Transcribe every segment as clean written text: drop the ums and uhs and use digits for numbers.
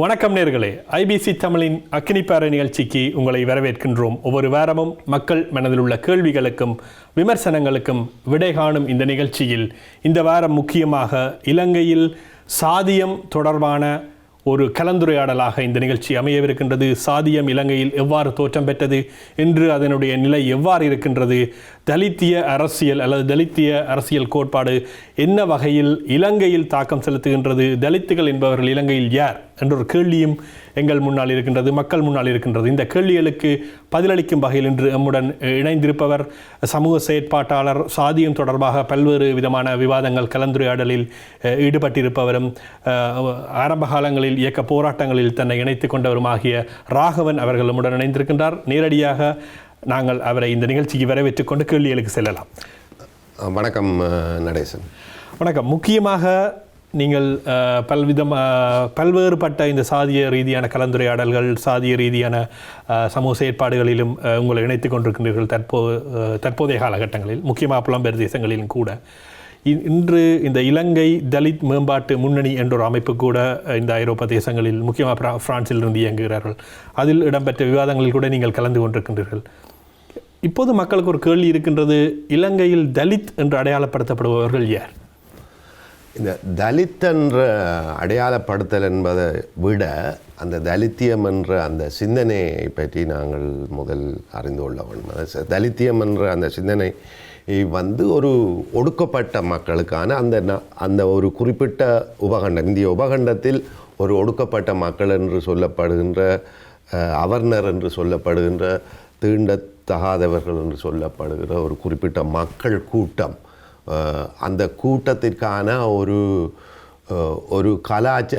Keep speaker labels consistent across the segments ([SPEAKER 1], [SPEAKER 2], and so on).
[SPEAKER 1] வணக்கம் நேர்களே, ஐபிசி தமிழின் அக்கினிப்பாறை நிகழ்ச்சிக்கு உங்களை வரவேற்கின்றோம். ஒவ்வொரு வாரமும் மக்கள் மனதில் உள்ள கேள்விகளுக்கும் விமர்சனங்களுக்கும் விடை காணும் இந்த நிகழ்ச்சியில் இந்த வாரம் முக்கியமாக இலங்கையில் சாதியம் தொடர்பான ஒரு கலந்துரையாடலாக இந்த நிகழ்ச்சி அமையவிருக்கின்றது. சாதியம் இலங்கையில் எவ்வாறு தோற்றம் பெற்றது, இன்று அதனுடைய நிலை எவ்வாறு இருக்கின்றது, தலித்திய அரசியல் அல்லது தலித்திய அரசியல் கோட்பாடு என்ன வகையில் இலங்கையில் தாக்கம் செலுத்துகின்றது, தலித்துகள் என்பவர்கள் இலங்கையில் யார் என்ற ஒரு கேள்வியும் எங்கள் முன்னால் இருக்கின்றது, மக்கள் முன்னால் இருக்கின்றது. இந்த கேள்விகளுக்கு பதிலளிக்கும் வகையில் இன்று நம்முடன் இணைந்திருப்பவர் சமூக செயற்பாட்டாளர், சாதியம் தொடர்பாக பல்வேறு விதமான விவாதங்கள் கலந்துரையாடலில் ஈடுபட்டிருப்பவரும் ஆரம்ப காலங்களில் இயக்க போராட்டங்களில் தன்னை இணைத்துக் கொண்டவருமாகிய ராகவன் அவர்கள் நம்முடன் இணைந்திருக்கின்றார். நேரடியாக நாங்கள் அவரை இந்த நிகழ்ச்சிக்கு வரவேற்றுக் கொண்டு கேள்விகளுக்கு செல்லலாம்.
[SPEAKER 2] வணக்கம் நடேசன்.
[SPEAKER 1] வணக்கம். முக்கியமாக நீங்கள் பல்வேறுபட்ட இந்த சாதிய ரீதியான கலந்துரையாடல்கள், சாதிய ரீதியான சமூக செயற்பாடுகளிலும் உங்களை இணைத்துக் கொண்டிருக்கின்றீர்கள். தற்போதைய காலகட்டங்களில் முக்கியமாக புலம்பெயர் தேசங்களிலும் கூட இன்று இந்த இலங்கை தலித் மேம்பாட்டு முன்னணி என்ற ஒரு அமைப்பு கூட இந்த ஐரோப்பா தேசங்களில் முக்கியமாக பிரான்சில் இருந்து இயங்குகிறார்கள். அதில் இடம்பெற்ற விவாதங்களில் கூட நீங்கள் கலந்து கொண்டிருக்கின்றீர்கள். இப்போது மக்களுக்கு ஒரு கேள்வி இருக்கின்றது, இலங்கையில் தலித் என்று அடையாளப்படுத்தப்படுபவர்கள் யார்?
[SPEAKER 2] இந்த தலித் என்ற அடையாளப்படுத்தல் என்பதை விட அந்த தலித்தியம் என்ற அந்த சிந்தனையை பற்றி நாங்கள் முதல் அறிந்து கொள்ள வேண்டும். தலித்தியம் என்ற அந்த சிந்தனை ஒரு ஒடுக்கப்பட்ட மக்களுக்கான அந்த ஒரு குறிப்பிட்ட உபகண்டம், இந்திய உபகண்டத்தில் ஒரு ஒடுக்கப்பட்ட மக்கள் என்று சொல்லப்படுகின்ற, அவர்னர் என்று சொல்லப்படுகின்ற, தீண்டத்தகாதவர்கள் என்று சொல்லப்படுகிற ஒரு குறிப்பிட்ட மக்கள் கூட்டம், அந்த கூட்டத்திற்கான ஒரு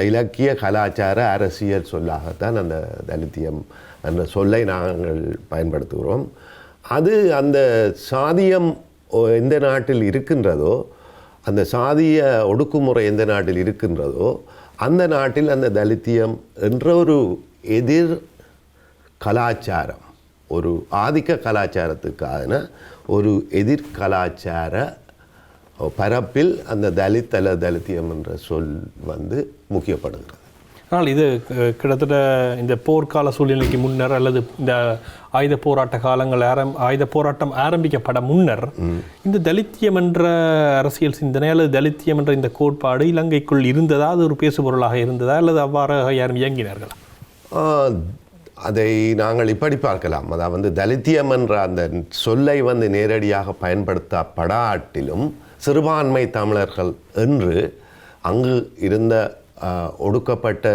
[SPEAKER 2] இலக்கிய கலாச்சார அரசியல் சொல்லாகத்தான் அந்த தலித்தியம் என்ற சொல்லை நாங்கள் பயன்படுத்துகிறோம். அது அந்த சாதியம் எந்த நாட்டில் இருக்கின்றதோ, அந்த சாதிய ஒடுக்குமுறை எந்த நாட்டில் இருக்கின்றதோ அந்த நாட்டில் அந்த தலித்தியம் என்ற ஒரு எதிர் கலாச்சாரம், ஒரு ஆதிக்க கலாச்சாரத்துக்கான ஒரு எதிர் கலாச்சார பரப்பில் அந்த தலித் அல்லது தலித்தியம் என்ற சொல் முக்கியப்படுகிறது.
[SPEAKER 1] ஆனால் இது கிட்டத்தட்ட இந்த போர்க்கால சூழ்நிலைக்கு முன்னர் அல்லது இந்த ஆயுத போராட்ட காலங்கள் ஆயுத போராட்டம் ஆரம்பிக்கப்பட முன்னர் இந்த தலித்தியம் என்ற அரசியல் சிந்தனை அல்லது தலித்தியம் என்ற இந்த கோட்பாடு இலங்கைக்குள் இருந்ததா, அது ஒரு பேசுபொருளாக இருந்ததா, அல்லது அவ்வாறு யாரும் இயங்கினார்களா?
[SPEAKER 2] அதை நாங்கள் இப்படி பார்க்கலாம். அதாவது தலித்தியம் என்ற அந்த சொல்லை நேரடியாக பயன்படுத்தப்படாட்டிலும் சிறுபான்மை தமிழர்கள் என்று அங்கு இருந்த ஒடுக்கப்பட்ட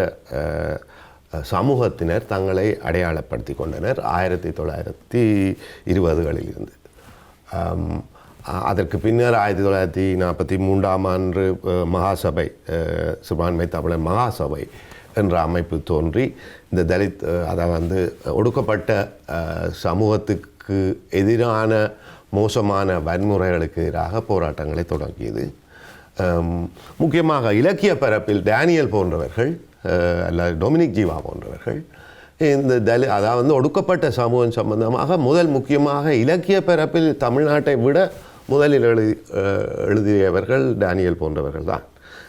[SPEAKER 2] சமூகத்தினர் தங்களை அடையாளப்படுத்தி கொண்டனர் 1920களில் இருந்து. அதற்கு பின்னர் 1943ஆம் ஆண்டு மகாசபை, சிறுபான்மை தமிழர் மகாசபை என்ற அமைப்பு தோன்றி இந்த தலித், அதாவது ஒடுக்கப்பட்ட சமூகத்துக்கு எதிரான மோசமான வன்முறைகளுக்கு எதிராக போராட்டங்களை தொடங்கியது. முக்கியமாக இலக்கிய பரப்பில் டேனியல் போன்றவர்கள் அல்லது டொமினிக் ஜீவா போன்றவர்கள் இந்த அதாவது ஒடுக்கப்பட்ட சமூகம் சம்பந்தமாக முக்கியமாக இலக்கிய பரப்பில் தமிழ்நாட்டை விட முதலில் எழுதியவர்கள் டேனியல் போன்றவர்கள் தான்.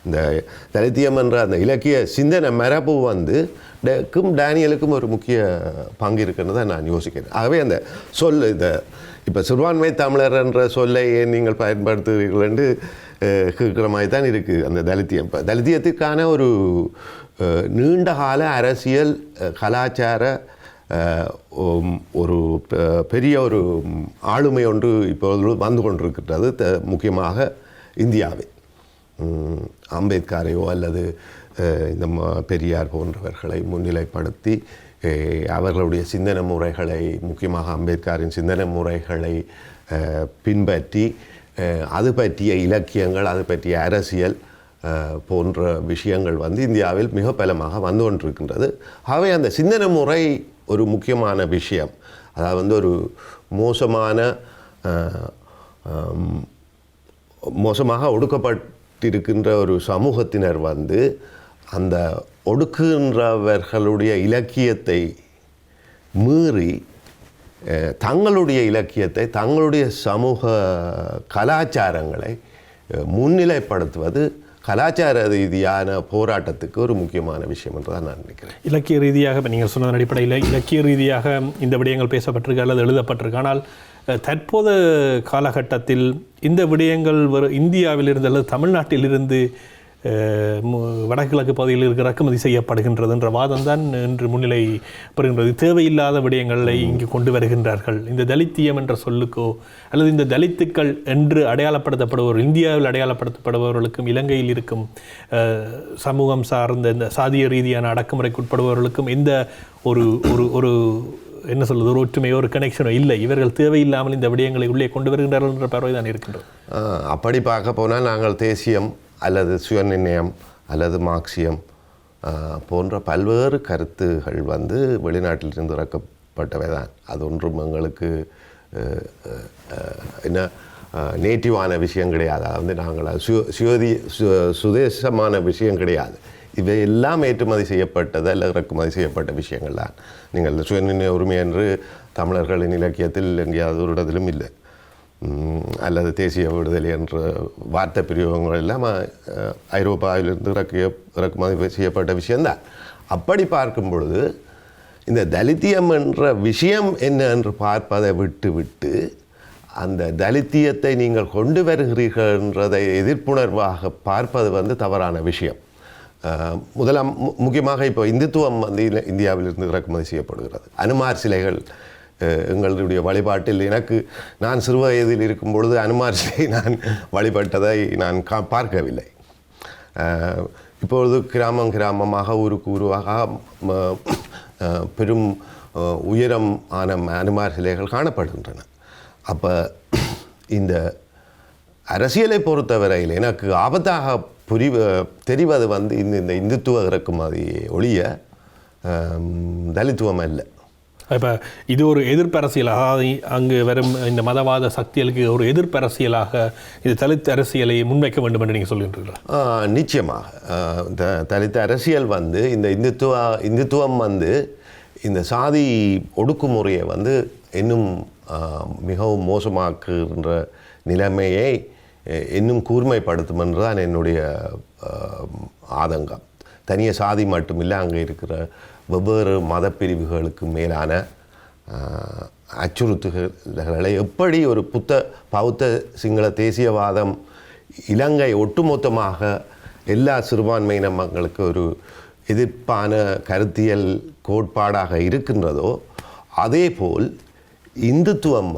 [SPEAKER 2] இந்த தலித்தியம் என்ற அந்த இலக்கிய சிந்தனை மரபு டேனியலுக்கும் ஒரு முக்கிய பங்கு இருக்குன்னு தான் நான் யோசிக்கிறேன். ஆகவே அந்த சொல், இந்த இப்போ சிறுபான்மை தமிழர் என்ற சொல்லை ஏன் நீங்கள் பயன்படுத்துகிறீர்கள் என்று கேட்குற மாதிரி தான் இருக்குது அந்த தலித்தியம். இப்போ தலித்தியத்துக்கான ஒரு நீண்டகால அரசியல் கலாச்சார ஒரு பெரிய ஒரு ஆளுமை ஒன்று இப்போது வந்து கொண்டிருக்கின்றது. முக்கியமாக இந்தியாவில் அம்பேத்கரையோ அல்லது இந்த பெரியார் போன்றவர்களை முன்னிலைப்படுத்தி அவர்களுடைய சிந்தனை முறைகளை, முக்கியமாக அம்பேத்கரின் சிந்தனை முறைகளை பின்பற்றி அது பற்றிய இலக்கியங்கள், அது பற்றிய அரசியல் போன்ற விஷயங்கள் இந்தியாவில் மிக பலமாக வந்து கொண்டிருக்கின்றது. ஆகவே அந்த சிந்தனை முறை ஒரு முக்கியமான விஷயம். அதாவது ஒரு மோசமாக ஒடுக்கப்பட்டிருக்கின்ற ஒரு சமூகத்தினர் அந்த ஒடுக்குகின்றவர்களுடைய இலக்கியத்தை மீறி தங்களுடைய இலக்கியத்தை, தங்களுடைய சமூக கலாச்சாரங்களை முன்னிலைப்படுத்துவது கலாச்சார ரீதியான போராட்டத்துக்கு ஒரு முக்கியமான விஷயம் என்று தான் நான் நினைக்கிறேன்.
[SPEAKER 1] இலக்கிய ரீதியாக இப்போ நீங்கள் சொன்னதன் அடிப்படையில் இலக்கிய ரீதியாக இந்த விடயங்கள் பேசப்பட்டிருக்கு அல்லது எழுதப்பட்டிருக்கு. ஆனால் தற்போது காலகட்டத்தில் இந்த விடயங்கள் இந்தியாவிலிருந்து அல்லது தமிழ்நாட்டிலிருந்து வடகிழக்கு பகுதியில் இருக்க இறக்குமதி செய்யப்படுகின்றது என்ற வாதம் தான் இன்று முன்னிலை பெறுகின்றது. தேவையில்லாத விடயங்களை இங்கு கொண்டு வருகின்றார்கள். இந்த தலித்தியம் என்ற சொல்லுக்கோ அல்லது இந்த தலித்துக்கள் என்று அடையாளப்படுத்தப்படுபவர், இந்தியாவில் அடையாளப்படுத்தப்படுபவர்களுக்கும் இலங்கையில் இருக்கும் சமூகம் சார்ந்த இந்த சாதிய ரீதியான அடக்குமுறைக்கு உட்படுபவர்களுக்கும் எந்த ஒரு ஒரு ஒரு என்ன சொல்வது, ஒரு ஒற்றுமையோ ஒரு கனெக்ஷனோ இல்லை. இவர்கள் தேவையில்லாமல் இந்த விடயங்களை உள்ளே கொண்டு வருகின்றார்கள் என்ற பார்வை தான் இருக்கின்றது.
[SPEAKER 2] அப்படி பார்க்க போனால் நாங்கள் தேசியம் அல்லது சுயநிர்ணயம் அல்லது மார்க்சியம் போன்ற பல்வேறு கருத்துகள் வெளிநாட்டிலிருந்து இறக்கப்பட்டவை தான். அது ஒன்றும் எங்களுக்கு என்ன நேட்டிவான விஷயம் கிடையாது. அதாவது நாங்கள் சுதேசமான விஷயம் கிடையாது. இவை எல்லாம் ஏற்றுமதி செய்யப்பட்டது அல்லது இறக்குமதி செய்யப்பட்ட விஷயங்கள் தான். நீங்கள் சுயநிர்ணய உரிமை என்று தமிழர்களின் இலக்கியத்தில் எங்கேயாவது ஒரு இடத்திலும் இல்லை. அல்லது தேசிய விடுதலை என்ற வார்த்தை பிரயோகங்கள் எல்லாம் ஐரோப்பாவிலிருந்து இறக்குமதி செய்யப்பட்ட விஷயம்தான். அப்படி பார்க்கும் பொழுது இந்த தலித்தியம் என்ற விஷயம் என்ன என்று பார்ப்பதை விட்டு அந்த தலித்தியத்தை நீங்கள் கொண்டு வருகிறீர்கள் என்றதை எதிர்ப்புணர்வாக பார்ப்பது தவறான விஷயம். முக்கியமாக இப்போ இந்துத்துவம் இந்தியாவிலிருந்து இறக்குமதி செய்யப்படுகிறது. அனுமார் சிலைகள் எங்களுடைய வழிபாட்டில் நான் சிறு வயதில் இருக்கும் பொழுது அனுமார் சிலை நான் வழிபட்டதை நான் பார்க்கவில்லை. இப்பொழுது கிராமமாக ஊருக்கு ஊருவாக பெரும் உயரம் ஆன அனுமார் சிலைகள் காணப்படுகின்றன. அப்போ இந்த அரசியலை பொறுத்தவரையில் எனக்கு ஆபத்தாக தெரிவது இந்த இந்துத்துவ இறக்குமதியை ஒழிய தலித்துவம் அல்ல.
[SPEAKER 1] இப்போ இது ஒரு எதிர்ப்பரசியலாக, அங்கு வரும் இந்த மதவாத சக்திகளுக்கு ஒரு எதிர்ப்பரசியலாக இது தலித் அரசியலை முன்வைக்க வேண்டும் என்று நீங்கள் சொல்கின்றீர்களா?
[SPEAKER 2] நிச்சயமாக தலித் அரசியல் இந்த இந்துத்துவம் இந்த சாதி ஒடுக்குமுறையை இன்னும் மிகவும் மோசமாக்குகின்ற நிலைமையை இன்னும் கூர்மைப்படுத்தும் என்று தான் என்னுடைய ஆதங்கம். தனிய சாதி மட்டுமில்லை, அங்கே இருக்கிற வெவ்வேறு மதப்பிரிவுகளுக்கு மேலான அச்சுறுத்தல்களை எப்படி ஒரு பௌத்த சிங்கள தேசியவாதம் இலங்கை ஒட்டுமொத்தமாக எல்லா சிறுபான்மையின மக்களுக்கு ஒரு எதிர்ப்பான கருத்தியல் கோட்பாடாக இருக்கின்றதோ, அதேபோல் இந்துத்துவம்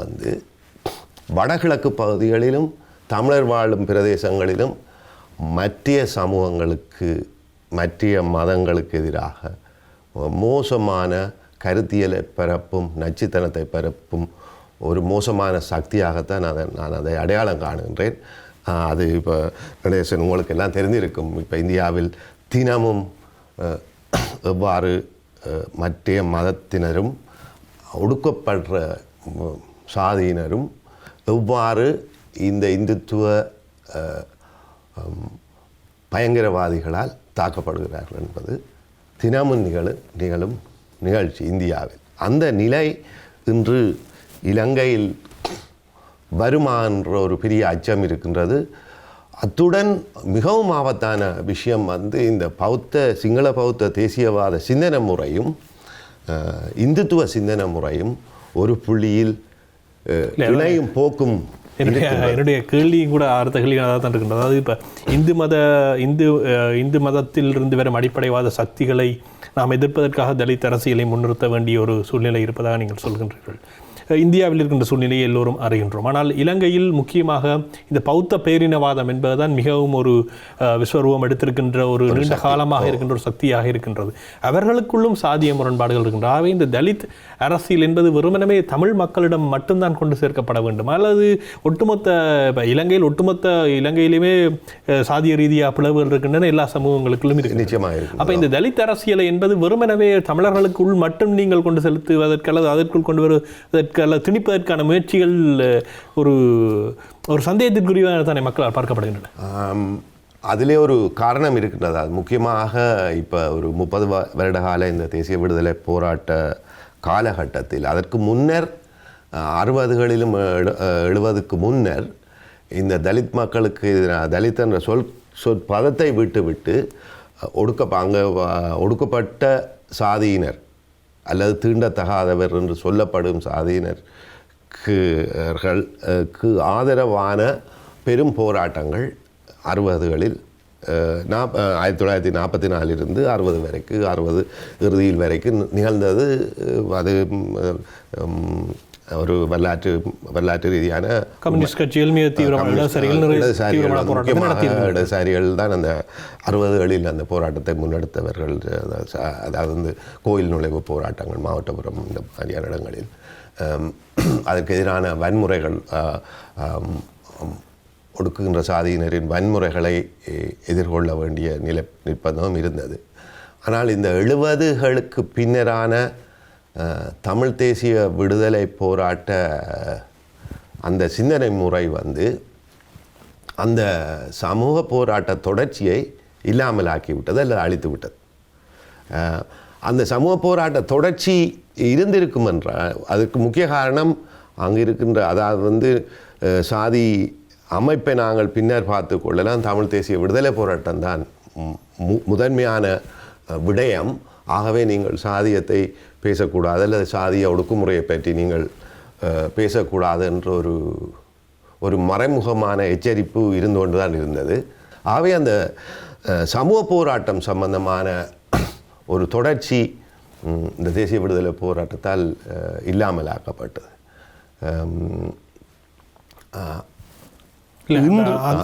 [SPEAKER 2] வடகிழக்கு பகுதிகளிலும் தமிழர் வாழும் பிரதேசங்களிலும் மற்ற சமூகங்களுக்கு மற்ற மதங்களுக்கு எதிராக மோசமான கருத்தியலை பரப்பும் நச்சுத்தனத்தை பரப்பும் ஒரு மோசமான சக்தியாகத்தான் நான் அதை அடையாளம் காணுகின்றேன். அது இப்போ கணேசன் உங்களுக்கு எல்லாம் தெரிந்திருக்கும். இப்போ இந்தியாவில் தினமும் எவ்வாறு மற்ற மதத்தினரும் ஒடுக்கப்படுற சாதியினரும் எவ்வாறு இந்த இந்துத்துவ பயங்கரவாதிகளால் தாக்கப்படுகிறார்கள் என்பது தினமும் நிகழும் நிகழ்ச்சி இந்தியாவில். அந்த நிலை இன்று இலங்கையில் வருமா என்ற ஒரு பெரிய அச்சம் இருக்கின்றது. அத்துடன் மிகவும் ஆபத்தான விஷயம் இந்த சிங்கள பௌத்த தேசியவாத சிந்தனை முறையும் இந்துத்துவ சிந்தனை முறையும் ஒரு புள்ளியில் இணையும் போக்கும்.
[SPEAKER 1] என்னுடைய கேள்வியும் கூட அடுத்த கேள்வியாக தான் இருக்கின்றது. அதாவது இப்போ இந்து மதத்தில் இருந்து வரும் அடிப்படைவாத சக்திகளை நாம் எதிர்ப்பதற்காக தலித் அரசியலை முன்னிறுத்த வேண்டிய ஒரு சூழ்நிலை இருப்பதாக நீங்கள் சொல்கின்றீர்கள். இந்தியாவில் இருக்கின்ற சூழ்நிலையை எல்லோரும் அறிகின்றோம். ஆனால் இலங்கையில் முக்கியமாக இந்த பௌத்த பேரினவாதம் என்பதுதான் மிகவும் ஒரு விஸ்வரூபம் எடுத்திருக்கின்ற ஒரு நீண்ட காலமாக இருக்கின்ற ஒரு சக்தியாக இருக்கின்றது. அவர்களுக்குள்ளும் சாதிய முரண்பாடுகள் இருக்கின்றன. ஆகவே இந்த தலித் அரசியல் என்பது வெறுமனமே தமிழ் மக்களிடம் மட்டும்தான் கொண்டு சேர்க்கப்பட வேண்டும், அல்லது ஒட்டுமொத்த இலங்கையிலுமே சாதிய ரீதியாக பிளவுகள் இருக்கின்றன, எல்லா சமூகங்களுக்குள்ளும் இருக்கு நிச்சயமாக. அப்போ இந்த தலித் அரசியலை என்பது வெறுமனவே தமிழர்களுக்குள் மட்டும் நீங்கள் கொண்டு செலுத்துவதற்கு அல்லது அதற்குள் கொண்டு வருவதற்கு அல்லது திணிப்பதற்கான முயற்சிகள் ஒரு சந்தேகத்திற்குரிய தானே மக்களால் பார்க்கப்படுகின்றன.
[SPEAKER 2] அதிலே ஒரு காரணம் இருக்கின்றது. அது முக்கியமாக இப்போ ஒரு 30 வருட கால இந்த தேசிய விடுதலை போராட்ட காலகட்டத்தில், அதற்கு முன்னர் 60களிலும் 70க்கு முன்னர் இந்த தலித் மக்களுக்கு தலித் என்ற சொல் பதத்தை விட்டு அங்கே ஒடுக்கப்பட்ட சாதியினர் அல்லது தீண்டத்தகாதவர் என்று சொல்லப்படும் சாதியினருக்கு ஆதரவான பெரும் போராட்டங்கள் 60களில் 1944 60 வரைக்கும் 60 இறுதியில் வரைக்கும் நிகழ்ந்தது. அது ஒரு வரலாற்று ரீதியான
[SPEAKER 1] கம்யூனிஸ்ட் கட்சிகள் மிக தீவிரமான
[SPEAKER 2] இடதுசாரிகள் தான் அந்த 60களில் அந்த போராட்டத்தை முன்னெடுத்தவர்கள். அதாவது வந்து கோயில் நுழைவு போராட்டங்கள் மாவட்டபுரம் இந்த மாதிரியான இடங்களில் அதற்கு எதிரான வன்முறைகள், ஒடுக்குகின்ற சாதியினரின் வன்முறைகளை எதிர்கொள்ள வேண்டிய நிர்பந்தம் இருந்தது. ஆனால் இந்த 70களுக்கு பின்னரான தமிழ் தேசிய விடுதலை போராட்ட அந்த சிந்தனை முறை வந்து அந்த சமூக போராட்ட தொடர்ச்சியை இல்லாமலாக்கிவிட்டது அல்லது அழித்து விட்டது. அந்த சமூக போராட்ட தொடர்ச்சி இருந்திருக்கும் என்றால் அதுக்கு முக்கிய காரணம் அங்கே இருக்கின்ற, அதாவது வந்து சாதி அமைப்பை நாங்கள் பின்னர் பார்த்து கொள்ளலாம். தமிழ் தேசிய விடுதலை போராட்டம் தான் முதன்மையான விடயம். ஆகவே நீங்கள் சாதியத்தை பேசக்கூடாது அல்லது சாதிய ஒடுக்குமுறையை பற்றி நீங்கள் பேசக்கூடாது என்ற ஒரு மறைமுகமான எச்சரிப்பு இருந்து கொண்டு தான் இருந்தது. ஆகவே அந்த சமூக போராட்டம் சம்பந்தமான ஒரு தொடர்ச்சி இந்த தேசிய விடுதலை போராட்டத்தால் இல்லாமலாக்கப்பட்டது.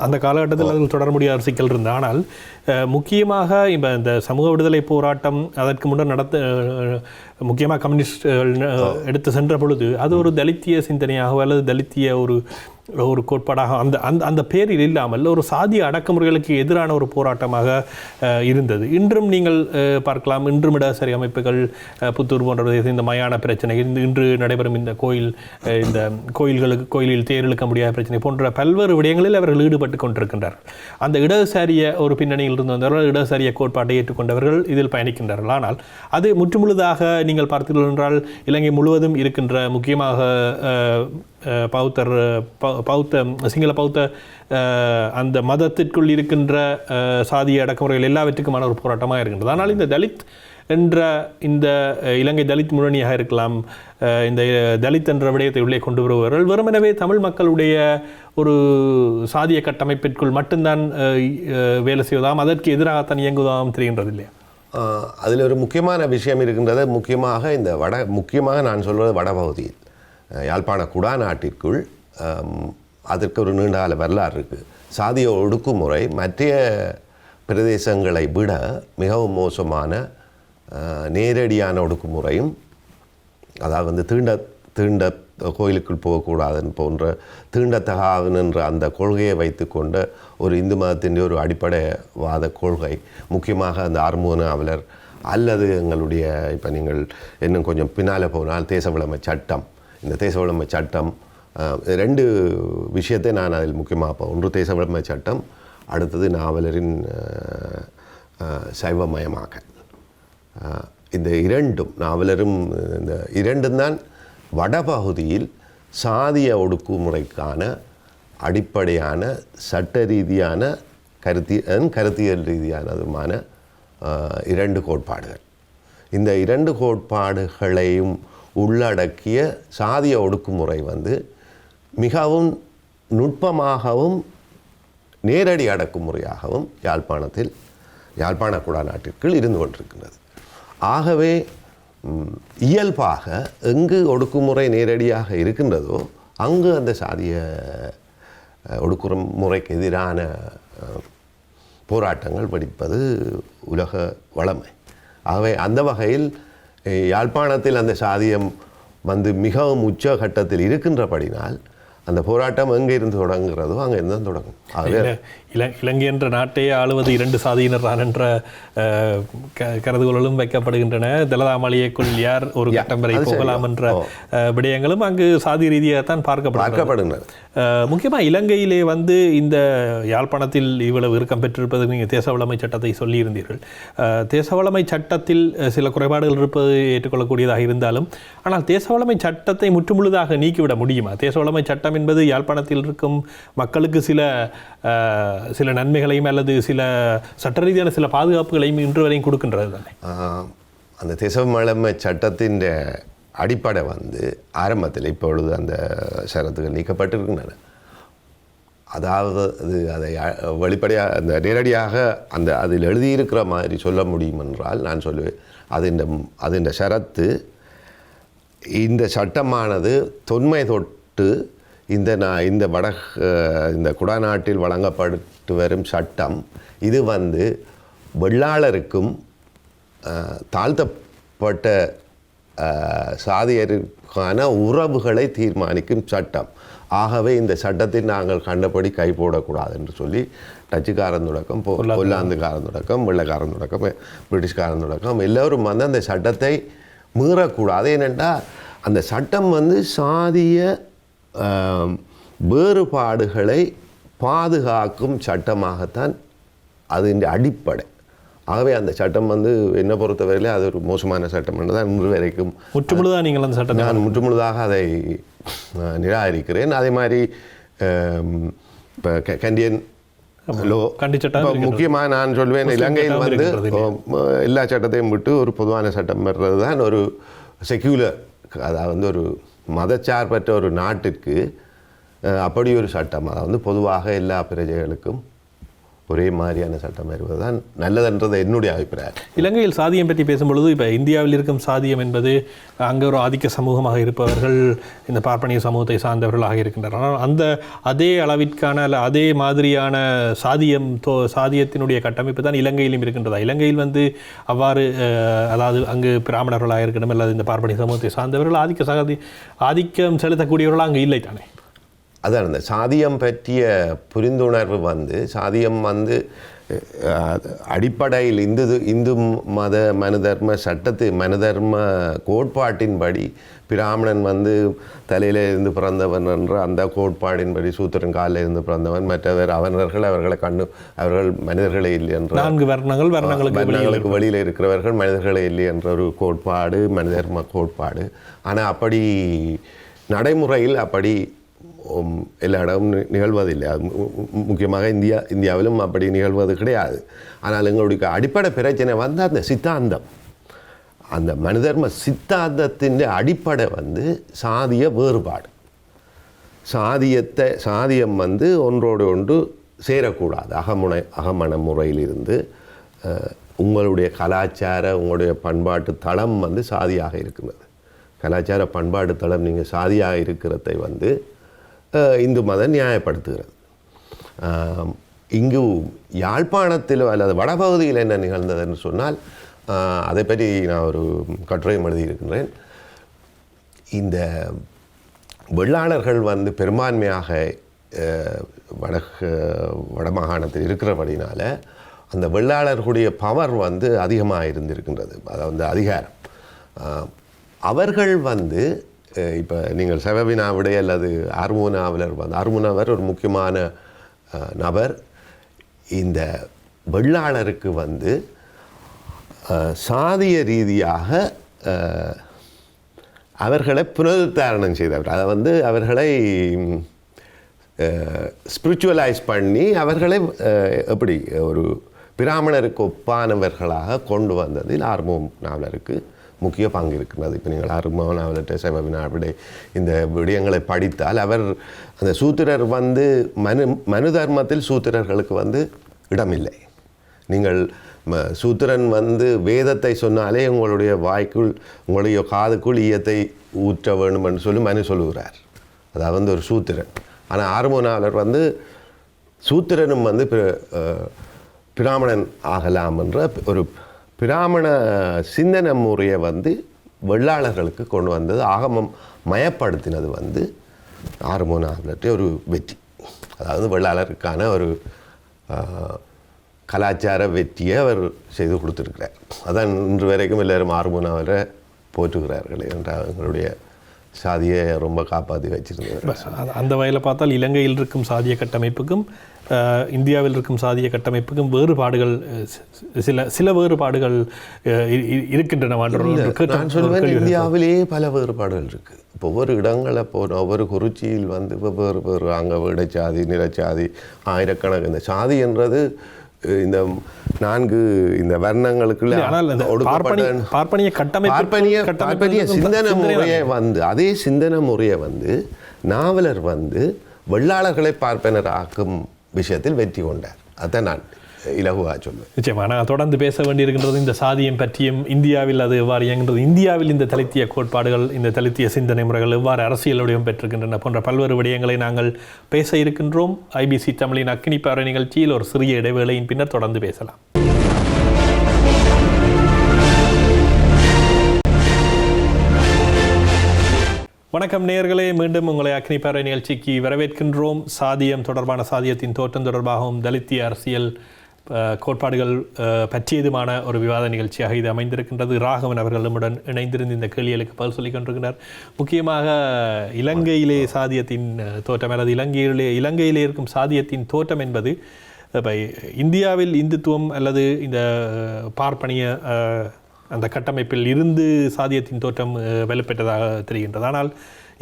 [SPEAKER 1] அந்த காலகட்டத்தில் அதில் தொடர முடியாத சிக்கல் இருந்தது. ஆனால் முக்கியமாக இப்போ இந்த சமூக விடுதலை போராட்டம் அதற்கு முன்னர் முக்கியமாக கம்யூனிஸ்ட்கள் எடுத்து சென்ற பொழுது அது ஒரு தலித்திய சிந்தனையாகவோ அல்லது தலித்திய ஒரு கோட்பாடாக அந்த பேரில் இல்லாமல் ஒரு சாதிய அடக்குமுறைகளுக்கு எதிரான ஒரு போராட்டமாக இருந்தது. இன்றும் நீங்கள் பார்க்கலாம், இன்றும் இடதுசாரி அமைப்புகள் புத்தூர் போன்ற இந்த மயான பிரச்சனை, இன்று நடைபெறும் இந்த கோயிலில் தேர் இழுக்க முடியாத பிரச்சனை போன்ற பல்வேறு விடயங்களில் அவர்கள் ஈடுபட்டு கொண்டிருக்கின்றார்கள். அந்த இடதுசாரிய ஒரு பின்னணியில் இருந்து வந்தவர்கள், இடதுசாரிய கோட்பாட்டை ஏற்றுக்கொண்டவர்கள் இதில் பயணிக்கின்றார்கள். ஆனால் அது முற்றுமுழுதாக நீங்கள் பார்த்தீர்கள் என்றால் இலங்கை முழுவதும் இருக்கின்ற முக்கியமாக சிங்கள பௌத்த அந்த மதத்திற்குள் இருக்கின்ற சாதிய அடக்குமுறைகள் எல்லாவற்றுக்குமான ஒரு போராட்டமாக இருக்கின்றது. ஆனால் இந்த தலித் என்ற இந்த இலங்கை தலித் முன்னணியாக இருக்கலாம், இந்த தலித் என்ற விடயத்தை உள்ளே கொண்டு வருபவர்கள் வெறுமெனவே தமிழ் மக்களுடைய ஒரு சாதிய கட்டமைப்பிற்குள் மட்டும்தான் வேலை செய்வதாம், அதற்கு எதிராகத்தான் இயங்குவதாகவும் தெரிகின்றது இல்லையா?
[SPEAKER 2] அதில் ஒரு முக்கியமான விஷயம் இருக்கின்றது. முக்கியமாக நான் சொல்வது வடபகுதியில் யாழ்ப்பாண குடாநாட்டிற்குள் அதற்கு ஒரு நீண்டகால வரலாறு இருக்குது. சாதிய ஒடுக்குமுறை மற்ற பிரதேசங்களை விட மிகவும் மோசமான நேரடியான ஒடுக்குமுறையும், அதாவது வந்து தீண்ட கோயிலுக்குள் போகக்கூடாது போன்ற தீண்டத்தகாவன் என்ற அந்த கொள்கையை வைத்து கொண்ட ஒரு இந்து மதத்தின் ஒரு அடிப்படைவாத கொள்கை, முக்கியமாக அந்த ஆறுமுக நாவலர் அல்லது எங்களுடைய இப்போ நீங்கள் இன்னும் கொஞ்சம் பின்னால் போனால் தேசவளமை சட்டம், இந்த தேசவளமை சட்டம் 2 விஷயத்தை நான் அதில் முக்கியமாக பார்ப்பேன். ஒன்று தேசவளமை சட்டம், அடுத்தது நாவலரின் சைவமயமாக்கல். இந்த 2ம் நாவலரும் இந்த 2ம் தான் வடபகுதியில் சாதிய ஒடுக்குமுறைக்கான அடிப்படையான சட்ட ரீதியான கருத்தியல் ரீதியானதுமான 2 கோட்பாடுகள். இந்த 2 கோட்பாடுகளையும் உள்ளடக்கிய சாதிய ஒடுக்குமுறை வந்து மிகவும் நுட்பமாகவும் நேரடி அடக்குமுறையாகவும் யாழ்ப்பாண குடாநாட்டிற்குள் இருந்து கொண்டிருக்கின்றது. ஆகவே இயல்பாக எங்கு ஒடுக்குமுறை நேரடியாக இருக்கின்றதோ அங்கு அந்த சாதிய ஒடுக்குமுறைக்கு எதிரான போராட்டங்கள் வெடிப்பது உலக வளமை. ஆகவே அந்த வகையில் யாழ்ப்பாணத்தில் அந்த சாதியம் வந்து மிகவும் உச்சகட்டத்தில் இருக்கின்றபடினால் அந்த போராட்டம் எங்கே இருந்து தொடங்குகிறதோ அங்கே இருந்து தான் தொடங்கும்.
[SPEAKER 1] இலங்கை என்ற நாட்டையே ஆளுவது 2 சாதியினர் தான் என்ற கருதுகோளும் வைக்கப்படுகின்றன. தலதாமலியக்குள் யார் ஒரு கட்டம் வரை போகலாம் என்ற விடயங்களும் அங்கு சாதி ரீதியாகத்தான் பார்க்கப்படுகின்றன. முக்கியமாக இலங்கையிலே வந்து இந்த யாழ்ப்பாணத்தில் இவ்வளவு இறுக்கம் பெற்றிருப்பது நீங்கள் தேசவளமை சட்டத்தை சொல்லியிருந்தீர்கள். தேசவளமை சட்டத்தில் சில குறைபாடுகள் இருப்பது ஏற்றுக்கொள்ளக்கூடியதாக இருந்தாலும், ஆனால் தேசவளமை சட்டத்தை முற்றுமுழுதாக நீக்கிவிட முடியுமா? தேசவளமை சட்டம் சட்டம் என்பது யாழ்ப்பாணத்தில் இருக்கும் மக்களுக்கு சில நன்மைகளையும் அல்லது சில சட்ட ரீதியான சில பாதுகாப்புகளையும் இன்று வரையும் கொடுக்கின்றது தானே.
[SPEAKER 2] அந்த திசைமலமை சட்டத்தின் அடிப்படை வந்து ஆரம்பத்தில் இப்பொழுது அந்த ஷரத்துகள் நீக்கப்பட்டிருக்கின்றன. அதாவது அதை வெளிப்படையாக அந்த நேரடியாக அதில் எழுதியிருக்கிற மாதிரி சொல்ல முடியும் என்றால் நான் சொல்லுவேன், அது ஷரத்து இந்த சட்டமானது தொன்மை தொட்டு இந்த இந்த குடாநாட்டில் வழங்கப்பட்டு வரும் சட்டம் இது வந்து வெள்ளாளருக்கும் தாழ்த்தப்பட்ட சாதியருக்கான உறவுகளை தீர்மானிக்கும் சட்டம். ஆகவே இந்த சட்டத்தில் நாங்கள் கண்டபடி கை போடக்கூடாது என்று சொல்லி டச்சுக்காரன் தொடக்கம் பொல்லாந்துக்காரன் தொடக்கம் வெள்ளைக்காரன் தொடக்கம் பிரிட்டிஷ்காரன் தொடக்கம் எல்லோரும் வந்து அந்த சட்டத்தை மீறக்கூடாது. ஏனென்றால் அந்த சட்டம் வந்து சாதிய வேறுபாடுகளை பாதுகாக்கும் சட்டமாகத்தான் அதன் அடிப்படை. ஆகவே அந்த சட்டம் வந்து என்னை பொறுத்தவரையிலே அது ஒரு மோசமான சட்டம் என்று தான் இன்று வரைக்கும்
[SPEAKER 1] முற்றுமுழுதாக நீங்கள் அந்த சட்டம்
[SPEAKER 2] நான் முற்றுமுழுதாக அதை நிராகரிக்கிறேன். அதே மாதிரி இப்போ கண்டியன் லோ முக்கியமாக நான் சொல்வேன், இலங்கையில் வந்து எல்லா சட்டத்தையும் விட்டு ஒரு பொதுவான சட்டம் வர்றது தான் ஒரு செக்யூலர், அதாவது வந்து ஒரு மதச்சார்பற்ற ஒரு நாட்டிற்கு அப்படி ஒரு சட்டம், அதாவது பொதுவாக எல்லா பிரஜைகளுக்கும் ஒரே மாதிரியான சட்டம் வருவது தான் நல்லதுன்றது என்னுடைய அபிப்பிராயம்.
[SPEAKER 1] இலங்கையில் சாதியம் பற்றி பேசும்பொழுது இப்போ இந்தியாவில் இருக்கும் சாதியம் என்பது அங்கே ஒரு ஆதிக்க சமூகமாக இருப்பவர்கள் இந்த பார்ப்பனிய சமூகத்தை சார்ந்தவர்களாக இருக்கின்றனர். ஆனால் அதே அளவிற்கான அதே மாதிரியான சாதியத்தினுடைய கட்டமைப்பு தான் இலங்கையிலும் இருக்கின்றதா? இலங்கையில் வந்து அவ்வாறு அதாவது அங்கு பிராமணர்களாக இருக்கணும் அல்லது இந்த பார்ப்பனிய சமூகத்தை சார்ந்தவர்கள் ஆதிக்கம் செலுத்தக்கூடியவர்களாக அங்கே இல்லை தானே.
[SPEAKER 2] அதான் அந்த சாதியம் பற்றிய புரிந்துணர்வு வந்து சாதியம் வந்து அடிப்படையில் இந்து மத மனுதர்ம மனுதர்ம கோட்பாட்டின்படி பிராமணன் வந்து தலையில இருந்து பிறந்தவன் என்ற அந்த கோட்பாடின்படி சூத்திரன் காலில் இருந்து பிறந்தவன், மற்றவர் அவர்கள் மனிதர்களே இல்லை என்ற
[SPEAKER 1] 4 வர்ணங்களுக்கு
[SPEAKER 2] வெளியில் இருக்கிறவர்கள் மனிதர்களே இல்லை என்ற ஒரு கோட்பாடு மனிதர்ம கோட்பாடு. ஆனால் அப்படி நடைமுறையில் அப்படி எல்லா இடமும் நிகழ்வதில்லை. முக்கியமாக இந்தியாவிலும் அப்படி நிகழ்வது கிடையாது. ஆனால் எங்களுடைய அடிப்படை பிரச்சனை வந்து அந்த சித்தாந்தம், அந்த மனிதர்ம சித்தாந்தத்தின் அடிப்படை வந்து சாதிய வேறுபாடு. சாதியம் வந்து ஒன்றோடு ஒன்று சேரக்கூடாது. அகமண முறையிலிருந்து உங்களுடைய கலாச்சார உங்களுடைய பண்பாட்டு தளம் வந்து சாதியாக இருக்கிறது. கலாச்சார பண்பாட்டு தளம் நீங்கள் சாதியாக இருக்கிறதை வந்து இந்து மதம் நியாயப்படுத்துகிறது. இங்கு யாழ்ப்பாணத்திலோ அல்லது வடபகுதியில் என்ன நிகழ்ந்ததுன்னு சொன்னால் அதை பற்றி நான் ஒரு கட்டுரையும் எழுதியிருக்கின்றேன். இந்த வெள்ளாளர்கள் வந்து பெரும்பான்மையாக வடமாகாணத்தில் இருக்கிறபடினால அந்த வெள்ளாளர்களுடைய பவர் வந்து அதிகமாக இருந்திருக்கின்றது. அதை வந்து அதிகாரம் அவர்கள் வந்து இப்போ நீங்கள் செவவினாவிடை அல்லது ஆர்மோனாவிலர் வந்து ஆர்மோனாவர் ஒரு முக்கியமான நபர். இந்த வெள்ளாளருக்கு வந்து சாதிய ரீதியாக அவர்களை புனருத்தாரணம் செய்தவர். அதை வந்து அவர்களை ஸ்பிரிச்சுவலைஸ் பண்ணி அவர்களை எப்படி ஒரு பிராமணருக்கு ஒப்பானவர்களாக கொண்டு வந்ததில் ஆர்மோனாவிலருக்கு முக்கிய பங்கு இருக்கிறது. இப்போ நீங்கள் ஆர்மோனாவிலர் செவவினாவிடை இந்த விடயங்களை படித்தால் அவர் அந்த சூத்திரர் வந்து மனு தர்மத்தில் சூத்திரர்களுக்கு வந்து இடமில்லை. நீங்கள் சூத்திரன் வந்து வேதத்தை சொன்னாலே உங்களுடைய வாய்க்குள் உங்களுடைய காதுக்குள் ஈயத்தை ஊற்ற வேண்டும் என்று சொல்லி மனு சொல்லுகிறார். அதாவது வந்து ஒரு சூத்திரன். ஆனால் ஆர்மோனாவிலர் வந்து சூத்திரனும் வந்து பிராமணன் ஆகலாம் என்ற ஒரு பிராமண சிந்தனை முறையை வந்து வெள்ளாளர்களுக்கு கொண்டு வந்தது, ஆகமம் மயப்படுத்தினது வந்து ஆர்மோனாவிலற்ற ஒரு வெற்றி. அதாவது வெள்ளாளருக்கான ஒரு கலாச்சார வெற்றியை அவர் செய்து கொடுத்துருக்கிறார். அதான் இன்று வரைக்கும் எல்லோரும் ஆர்மோனாவில போற்றுகிறார்கள் என்ற எங்களுடைய சாதியை ரொம்ப காப்பாற்றி வச்சிருந்தது.
[SPEAKER 1] அந்த வகையில் பார்த்தால் இலங்கையில் இருக்கும் சாதிய கட்டமைப்புக்கும் இந்தியாவில் இருக்கும் சாதிய கட்டமைப்புக்கும் வேறுபாடுகள் சில வேறுபாடுகள் இருக்கின்றன.
[SPEAKER 2] நான் சொல்வேன், இந்தியாவிலேயே பல வேறுபாடுகள் இருக்குது. இப்போ ஒவ்வொரு இடங்களை ஒவ்வொரு குறிச்சியில் வந்து வேறு அங்கே வீடச்சாதி நிலச்சாதி ஆயிரக்கணக்கு இந்த சாதி என்றது இந்த 4 இந்த வர்ணங்களுக்குள்ள பார்ப்பனிய சிந்தனை முறையை வந்து அதே சிந்தனை முறையை வந்து நாவலர் வந்து வெள்ளாளர்களை பார்ப்பனர் ஆக்கும் விஷயத்தில் வெற்றி கொண்டார். அதான் நான் இலகுவாக சொல்லுவேன்.
[SPEAKER 1] நிச்சயமாக நான் தொடர்ந்து பேச வேண்டியிருக்கின்றது இந்த சாதியம் பற்றியும் இந்தியாவில் அது எவ்வாறு இயங்குகிறது, இந்தியாவில் இந்த தலித்திய கோட்பாடுகள் இந்த தலித்திய சிந்தனை முறைகள் எவ்வாறு அரசியலுடையும் பெற்றிருக்கின்றன போன்ற பல்வேறு விடயங்களை நாங்கள் பேச இருக்கின்றோம். ஐபிசி தமிழின் அக்கினி பார்வை நிகழ்ச்சியில் ஒரு சிறிய இடைவேளையின் பின்னர் தொடர்ந்து பேசலாம். வணக்கம் நேயர்களே, மீண்டும் உங்களை அக்னி பார்வை நிகழ்ச்சிக்கு வரவேற்கின்றோம். சாதியம் தொடர்பான சாதியத்தின் தோற்றம் தொடர்பாகவும் தலித்திய அரசியல் கோட்பாடுகள் பற்றியதுமான ஒரு விவாத நிகழ்ச்சியாக இது அமைந்திருக்கின்றது. ராகவன் அவர்கள் நம்முடன் இணைந்திருந்து இந்த கேள்விகளுக்கு பதில் சொல்லிக் கொண்டிருக்கிறார். முக்கியமாக இலங்கையிலே சாதியத்தின் தோற்றம் அல்லது இலங்கையிலே இருக்கும் சாதியத்தின் தோற்றம் என்பது இப்போ இந்தியாவில் இந்துத்துவம் அல்லது இந்த பார்ப்பனிய அந்த கட்டமைப்பில் இருந்து சாதியத்தின் தோற்றம் வலுப்பெற்றதாக தெரிகின்றது. ஆனால்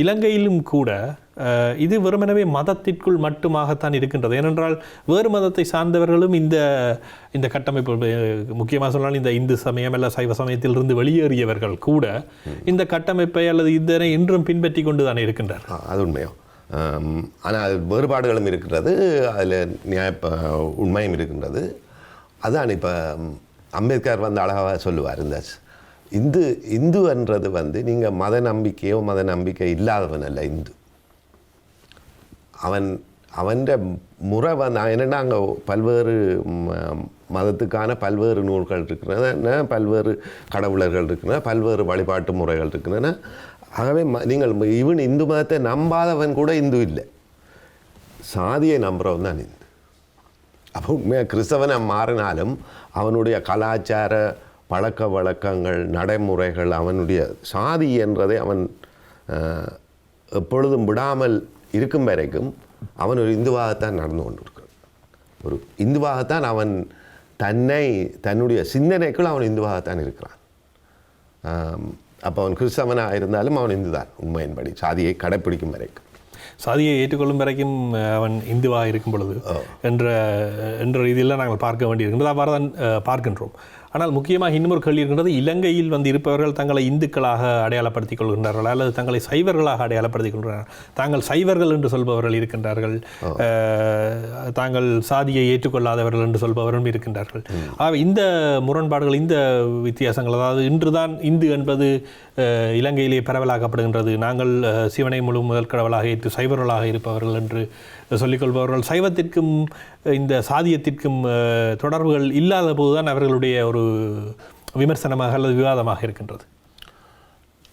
[SPEAKER 1] இலங்கையிலும் கூட இது வெறுமனவே மதத்திற்குள் மட்டுமாகத்தான் இருக்கின்றது. ஏனென்றால் வேறு மதத்தை சார்ந்தவர்களும் இந்த கட்டமைப்பு, முக்கியமாக சொன்னால் இந்த இந்து சமயம் அல்ல சைவ சமயத்திலிருந்து வெளியேறியவர்கள் கூட இந்த கட்டமைப்பை அல்லது இதனை இன்றும் பின்பற்றி கொண்டு தானே இருக்கின்றார்.
[SPEAKER 2] அது உண்மையோ, ஆனால் வேறுபாடுகளும் இருக்கிறது, அதில் உண்மையும் இருக்கின்றது. அதான் இப்போ அம்பேத்கர் வந்து அழகாக சொல்லுவார், இந்த இந்துன்றது வந்து நீங்கள் மத நம்பிக்கை இல்லாதவன் அல்ல இந்து. அவன் முறை வந்து என்னென்னா அங்கே பல்வேறு மதத்துக்கான பல்வேறு நூல்கள் இருக்கின்றன, பல்வேறு கடவுளர்கள் இருக்கின்றன, பல்வேறு வழிபாட்டு முறைகள் இருக்கின்றன. ஆகவே நீங்கள் இந்து மதத்தை நம்பாதவன் கூட இந்து இல்லை, சாதியை நம்புறவன் தான் இந்து. அப்போ உண்மையாக கிறிஸ்தவனை மாறினாலும் அவனுடைய கலாச்சார பழக்க வழக்கங்கள் நடைமுறைகள் அவனுடைய சாதி என்றதை அவன் எப்பொழுதும் விடாமல் இருக்கும் வரைக்கும் அவன் ஒரு இந்துவாகத்தான் நடந்து கொண்டிருக்கிறான். ஒரு இந்துவாகத்தான் அவன் தன்னுடைய சிந்தனைக்குள் அவன் இந்துவாகத்தான் இருக்கிறான். அப்போ அவன் கிறிஸ்தவனாக இருந்தாலும் அவன் இந்து தான் உண்மையின்படி, சாதியை கடைப்பிடிக்கும் வரைக்கும்.
[SPEAKER 1] சாதியை ஏற்றுக்கொள்ளும் வரைக்கும் அவன் இந்துவாக இருக்கும் பொழுது என்ற ரீதியில் நாங்கள் பார்க்க வேண்டியிருக்கின்றது. அவ்வாறு தான் பார்க்கின்றோம். ஆனால் முக்கியமாக இன்னொரு கேள்வி இருக்கின்றது, இலங்கையில் வந்து இருப்பவர்கள் தங்களை இந்துக்களாக அடையாளப்படுத்திக் கொள்கின்றார்கள் அல்லது தங்களை சைவர்களாக அடையாளப்படுத்திக் கொள்கிறார்கள். தாங்கள் சைவர்கள் என்று சொல்பவர்கள் இருக்கின்றார்கள், தாங்கள் சாதியை ஏற்றுக்கொள்ளாதவர்கள் என்று சொல்பவர்களும் இருக்கின்றார்கள். இந்த முரண்பாடுகள், இந்த வித்தியாசங்கள், அதாவது இன்றுதான் இந்து என்பது இலங்கையிலே பரவலாக்கப்படுகின்றது, நாங்கள் சிவனை முழு முதல் கடவுளாக ஏற்று சைவர்களாக இருப்பவர்கள் என்று சொல்லிக்கொள்பவர்கள், சைவத்திற்கும் இந்த சாதியத்திற்கும் தொடர்புகள் இல்லாத போதுதான் அவர்களுடைய ஒரு விமர்சனமாக அல்லது விவாதமாக இருக்கின்றது.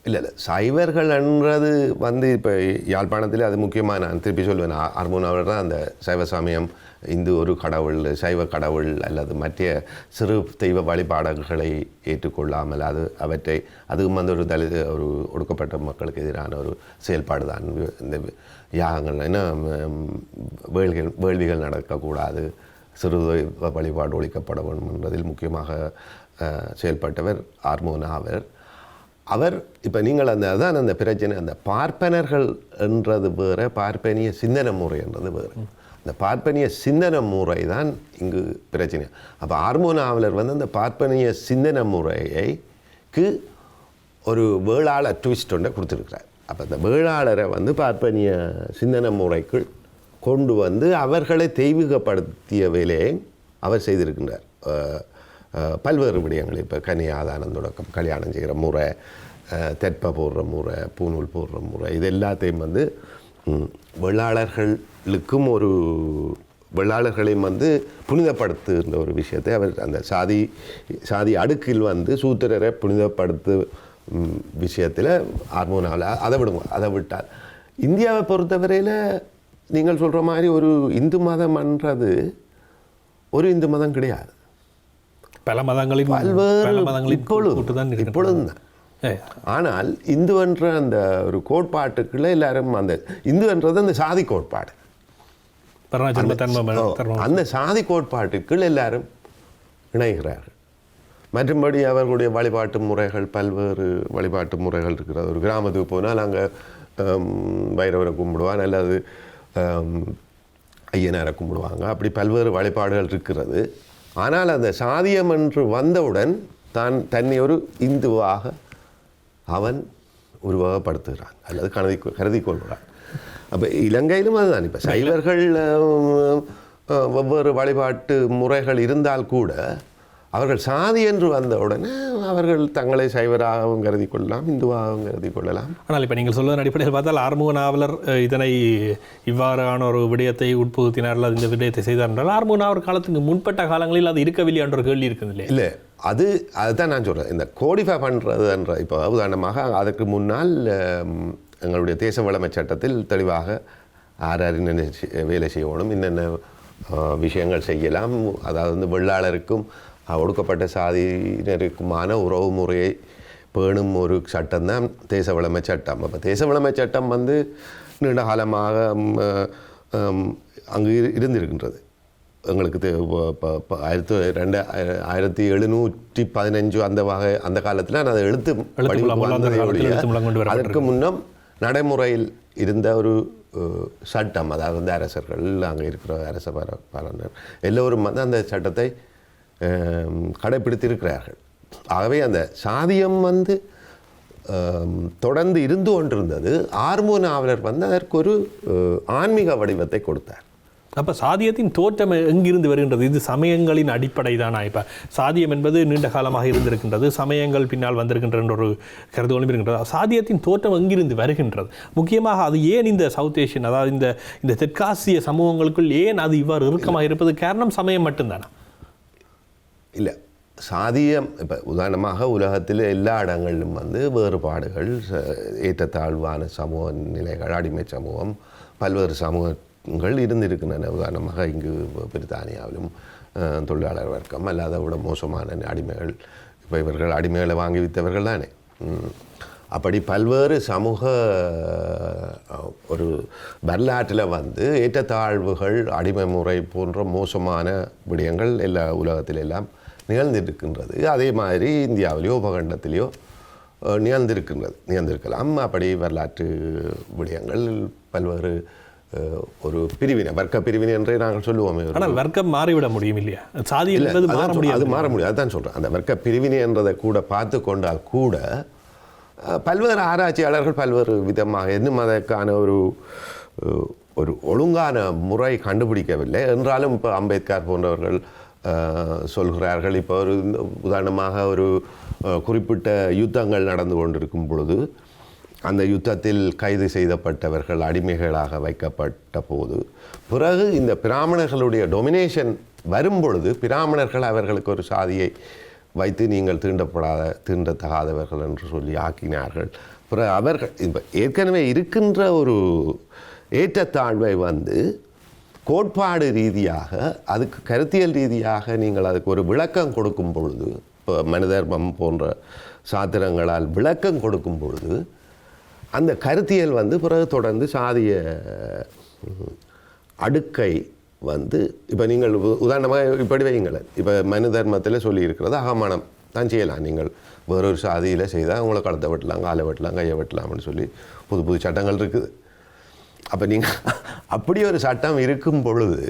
[SPEAKER 2] இல்லை சைவர்கள் என்றது வந்து இப்போ யாழ்ப்பாணத்தில் அது முக்கியமாக நான் திருப்பி சொல்வேன், அர்முனாவில் தான் அந்த சைவ சமயம் இந்து ஒரு கடவுள், சைவ கடவுள் அல்லது மற்ற சிறு தெய்வ வழிபாடுகளை ஏற்றுக்கொள்ளாமல் அதுவும் வந்து ஒரு ஒடுக்கப்பட்ட மக்களுக்கு எதிரான ஒரு செயல்பாடு தான் இந்த யாகங்கள். ஏன்னா வேள்விகள் நடக்கக்கூடாது, சிறு தெய்வ வழிபாடு ஒழிக்கப்பட வேண்டும் என்பதில் முக்கியமாக செயல்பட்டவர் ஆர்மோனா அவர். இப்போ நீங்கள் அதான் அந்த பிரச்சனை, அந்த பார்ப்பனர்கள் என்றது வேறு, பார்ப்பனிய சிந்தனை முறை என்றது வேறு. அந்த பார்ப்பனிய சிந்தனை முறை தான் இங்கு பிரச்சனை. அப்போ ஆர்மோனாவலர் வந்து அந்த பார்ப்பனிய சிந்தனை முறைக்கு ஒரு வேளாளர் ட்விஸ்ட் ஒன்றை கொடுத்துருக்கிறார். அப்போ அந்த வேளாளரை வந்து பார்ப்பனிய சிந்தனை முறைக்குள் கொண்டு வந்து அவர்களை தெய்வீகப்படுத்திய வேலையை அவர் செய்திருக்கின்றார். பல்வேறு விடயங்கள், இப்போ கன்னியாதானம் தொடக்கம், கல்யாணம் செய்கிற முறை, தெற்ப போடுற முறை, பூநூல் போடுற முறை, இது எல்லாத்தையும் வந்து வெள்ளாளர்களையும் வந்து புனிதப்படுத்துகின்ற ஒரு விஷயத்தை அவர் அந்த சாதி அடுக்கில் வந்து சூத்திரரை புனிதப்படுத்து விஷயத்தில் ஹார்மோனாவில் அதை விட்டார். இந்தியாவை பொறுத்தவரையில் நீங்கள் சொல்கிற மாதிரி ஒரு இந்து மதம்ன்றது ஒரு இந்து மதம் கிடையாது.
[SPEAKER 1] பல மதங்களில்
[SPEAKER 2] இப்பொழுதும் ஆனால் இந்து என்ற அந்த ஒரு கோட்பாட்டுக்குள்ள எல்லாரும் அந்த இந்து என்றது அந்த சாதி கோட்பாடு, அந்த சாதி கோட்பாட்டுக்குள் எல்லாரும் இணைகிறார்கள். மற்றும்படி அவர்களுடைய வழிபாட்டு முறைகள், பல்வேறு வழிபாட்டு முறைகள் இருக்கிறது. ஒரு கிராமத்துக்கு போனால் அங்கே பைரவரை கும்பிடுவான், அல்லது ஐயனாரை கும்பிடுவாங்க. அப்படி பல்வேறு வழிபாடுகள் இருக்கிறது. ஆனால் அந்த சாதியம் என்று வந்தவுடன் தன்னை ஒரு இந்துவாக அவன் உருவகப்படுத்துகிறான் அல்லது கருதி கொள்கிறான். அப்போ இலங்கையிலும் அதுதான். இப்போ சைவர்கள் வெவ்வேறு வழிபாட்டு முறைகள் இருந்தால் கூட அவர்கள் சாதி என்று வந்த உடனே அவர்கள் தங்களை சைவராகவும் கருதி கொள்ளலாம், இந்துவாகவும் கருதி கொள்ளலாம்.
[SPEAKER 1] ஆனால் இப்போ நீங்கள் சொல்வதன் அடிப்படையில் பார்த்தால் ஆறுமுக நாவலர் இதனை இவ்வாறான ஒரு விடயத்தை உட்புகுத்தினார்கள், இந்த விடயத்தை செய்தார் என்றால் ஆறுமுக நாவலர் காலத்துக்கு முன்பட்ட காலங்களில் அது இருக்கவில்லை என்ற ஒரு கேள்வி இருக்குது இல்லையா?
[SPEAKER 2] இல்லை, அதுதான் நான் சொல்கிறேன். இந்த கோடிஃபை பண்ணுறதுன்ற இப்போ உதாரணமாக அதற்கு முன்னால் எங்களுடைய தேச வளமை சட்டத்தில் தெளிவாக யார் என்னென்ன வேலை செய்யணும், என்னென்ன விஷயங்கள் செய்யலாம், அதாவது வெள்ளாளருக்கும் ஒடுக்கப்பட்ட சாதியினருக்குமான உறவு முறையை பேணும் ஒரு சட்டம் தான் தேச வளமை சட்டம். அப்போ தேச வளமை சட்டம் நீண்ட காலமாக அங்கு இருந்திருக்கின்றது. எங்களுக்கு 1715 அந்த காலத்தில் அதை எழுத்து அதற்கு முன்னம் நடைமுறையில் இருந்த ஒரு சட்டம். அதாவது அரசர்கள், அங்கே இருக்கிற அரச பாலனர் எல்லோரும் அந்த சட்டத்தை கடைப்பிடித்திருக்கிறார்கள். ஆகவே அந்த சாதியம் தொடர்ந்து இருந்து கொண்டிருந்தது. ஆறுமுக நாவலர் அதற்கு ஒரு ஆன்மீக வடிவத்தை கொடுத்தார்.
[SPEAKER 1] அப்போ சாதியத்தின் தோற்றம் எங்கிருந்து வருகின்றது? இது சமயங்களின் அடிப்படை தானா? இப்போ சாதியம் என்பது நீண்ட காலமாக இருந்திருக்கின்றது, சமயங்கள் பின்னால் வந்திருக்கின்ற ஒரு கருதுகோளும் இருக்கின்றது. சாதியத்தின் தோற்றம் எங்கிருந்து வருகின்றது? முக்கியமாக அது ஏன் இந்த சவுத் ஏஷியன், அதாவது இந்த தெற்காசிய சமூகங்களுக்குள் ஏன் அது இவ்வாறு இறுக்கமாக இருப்பது காரணம் சமயம் மட்டும்தானா?
[SPEAKER 2] இல்லை, சாதியம் இப்போ உதாரணமாக உலகத்தில் எல்லா இடங்களிலும் வேறுபாடுகள், ஏற்றத்தாழ்வான சமூக நிலைகள், அடிமை சமூகம், பல்வேறு சமூகங்கள் இருந்திருக்கின்றன. உதாரணமாக இங்கு பிரித்தானியாவிலும் தொழிலாளர் வர்க்கம் அல்லாத விட மோசமான அடிமைகள். இப்போ இவர்கள் அடிமைகளை வாங்கி விற்றவர்கள் தானே. அப்படி பல்வேறு சமூக ஒரு வரலாற்றில் ஏற்றத்தாழ்வுகள், அடிமை முறை போன்ற மோசமான விடயங்கள் எல்லா உலகத்தில் எல்லாம் நிகழ்ந்திருக்கின்றது. அதே மாதிரி இந்தியாவிலேயோ உபகண்டத்திலேயோ நிகழ்ந்திருக்கலாம். அப்படி வரலாற்று விடயங்கள் பல்வேறு ஒரு பிரிவினை, வர்க்க பிரிவினை என்றே நாங்கள் சொல்லுவோமே.
[SPEAKER 1] ஆனால் வர்க்கம் மாறிவிட முடியும் இல்லையா? சாதி என்பது மாற முடியாது.
[SPEAKER 2] அது மாற முடியாது. அதுதான் சொல்கிறேன். அந்த வர்க்க பிரிவினை என்றதை கூட பார்த்து கொண்டால் கூட பல்வேறு ஆராய்ச்சியாளர்கள் பல்வேறு விதமாக இன்னும் அதற்கான ஒரு ஒழுங்கான முறை கண்டுபிடிக்கவில்லை. என்றாலும் இப்போ அம்பேத்கர் போன்றவர்கள் சொல்கிறார்கள். இப்போ உதாரணமாக ஒரு குறிப்பிட்ட யுத்தங்கள் நடந்து கொண்டிருக்கும் பொழுது அந்த யுத்தத்தில் கைது செய்யப்பட்டவர்கள் அடிமைகளாக வைக்கப்பட்ட போது பிறகு இந்த பிராமணர்களுடைய டொமினேஷன் வரும்பொழுது பிராமணர்கள் அவர்களுக்கு ஒரு சாதியை வைத்து நீங்கள் தீண்டத்தகாதவர்கள் என்று சொல்லி ஆக்கினார்கள். பிறகு அவர்கள் இப்போ ஏற்கனவே இருக்கின்ற ஒரு ஏற்றத்தாழ்வை கோட்பாடு ரீதியாக, அதுக்கு கருத்தியல் ரீதியாக நீங்கள் அதுக்கு ஒரு விளக்கம் கொடுக்கும் பொழுது, இப்போ மனிதர்மம் போன்ற சாத்திரங்களால் விளக்கம் கொடுக்கும் பொழுது அந்த கருத்தியல் பிறகு தொடர்ந்து சாதிய அடுக்கை இப்போ நீங்கள் உதாரணமாக இப்படி வையுங்களேன். இப்போ மனு தர்மத்தில் சொல்லியிருக்கிறது அகமானம் தான் செய்யலாம். நீங்கள் வேறொரு சாதியில் செய்தால் உங்களை கழுத்தை வெட்டலாம், காலை வெட்டலாம், கையை வெட்டலாம்னு சொல்லி புது புது சட்டங்கள் இருக்குது. அப்போ நீங்கள் அப்படி ஒரு சட்டம் இருக்கும் பொழுது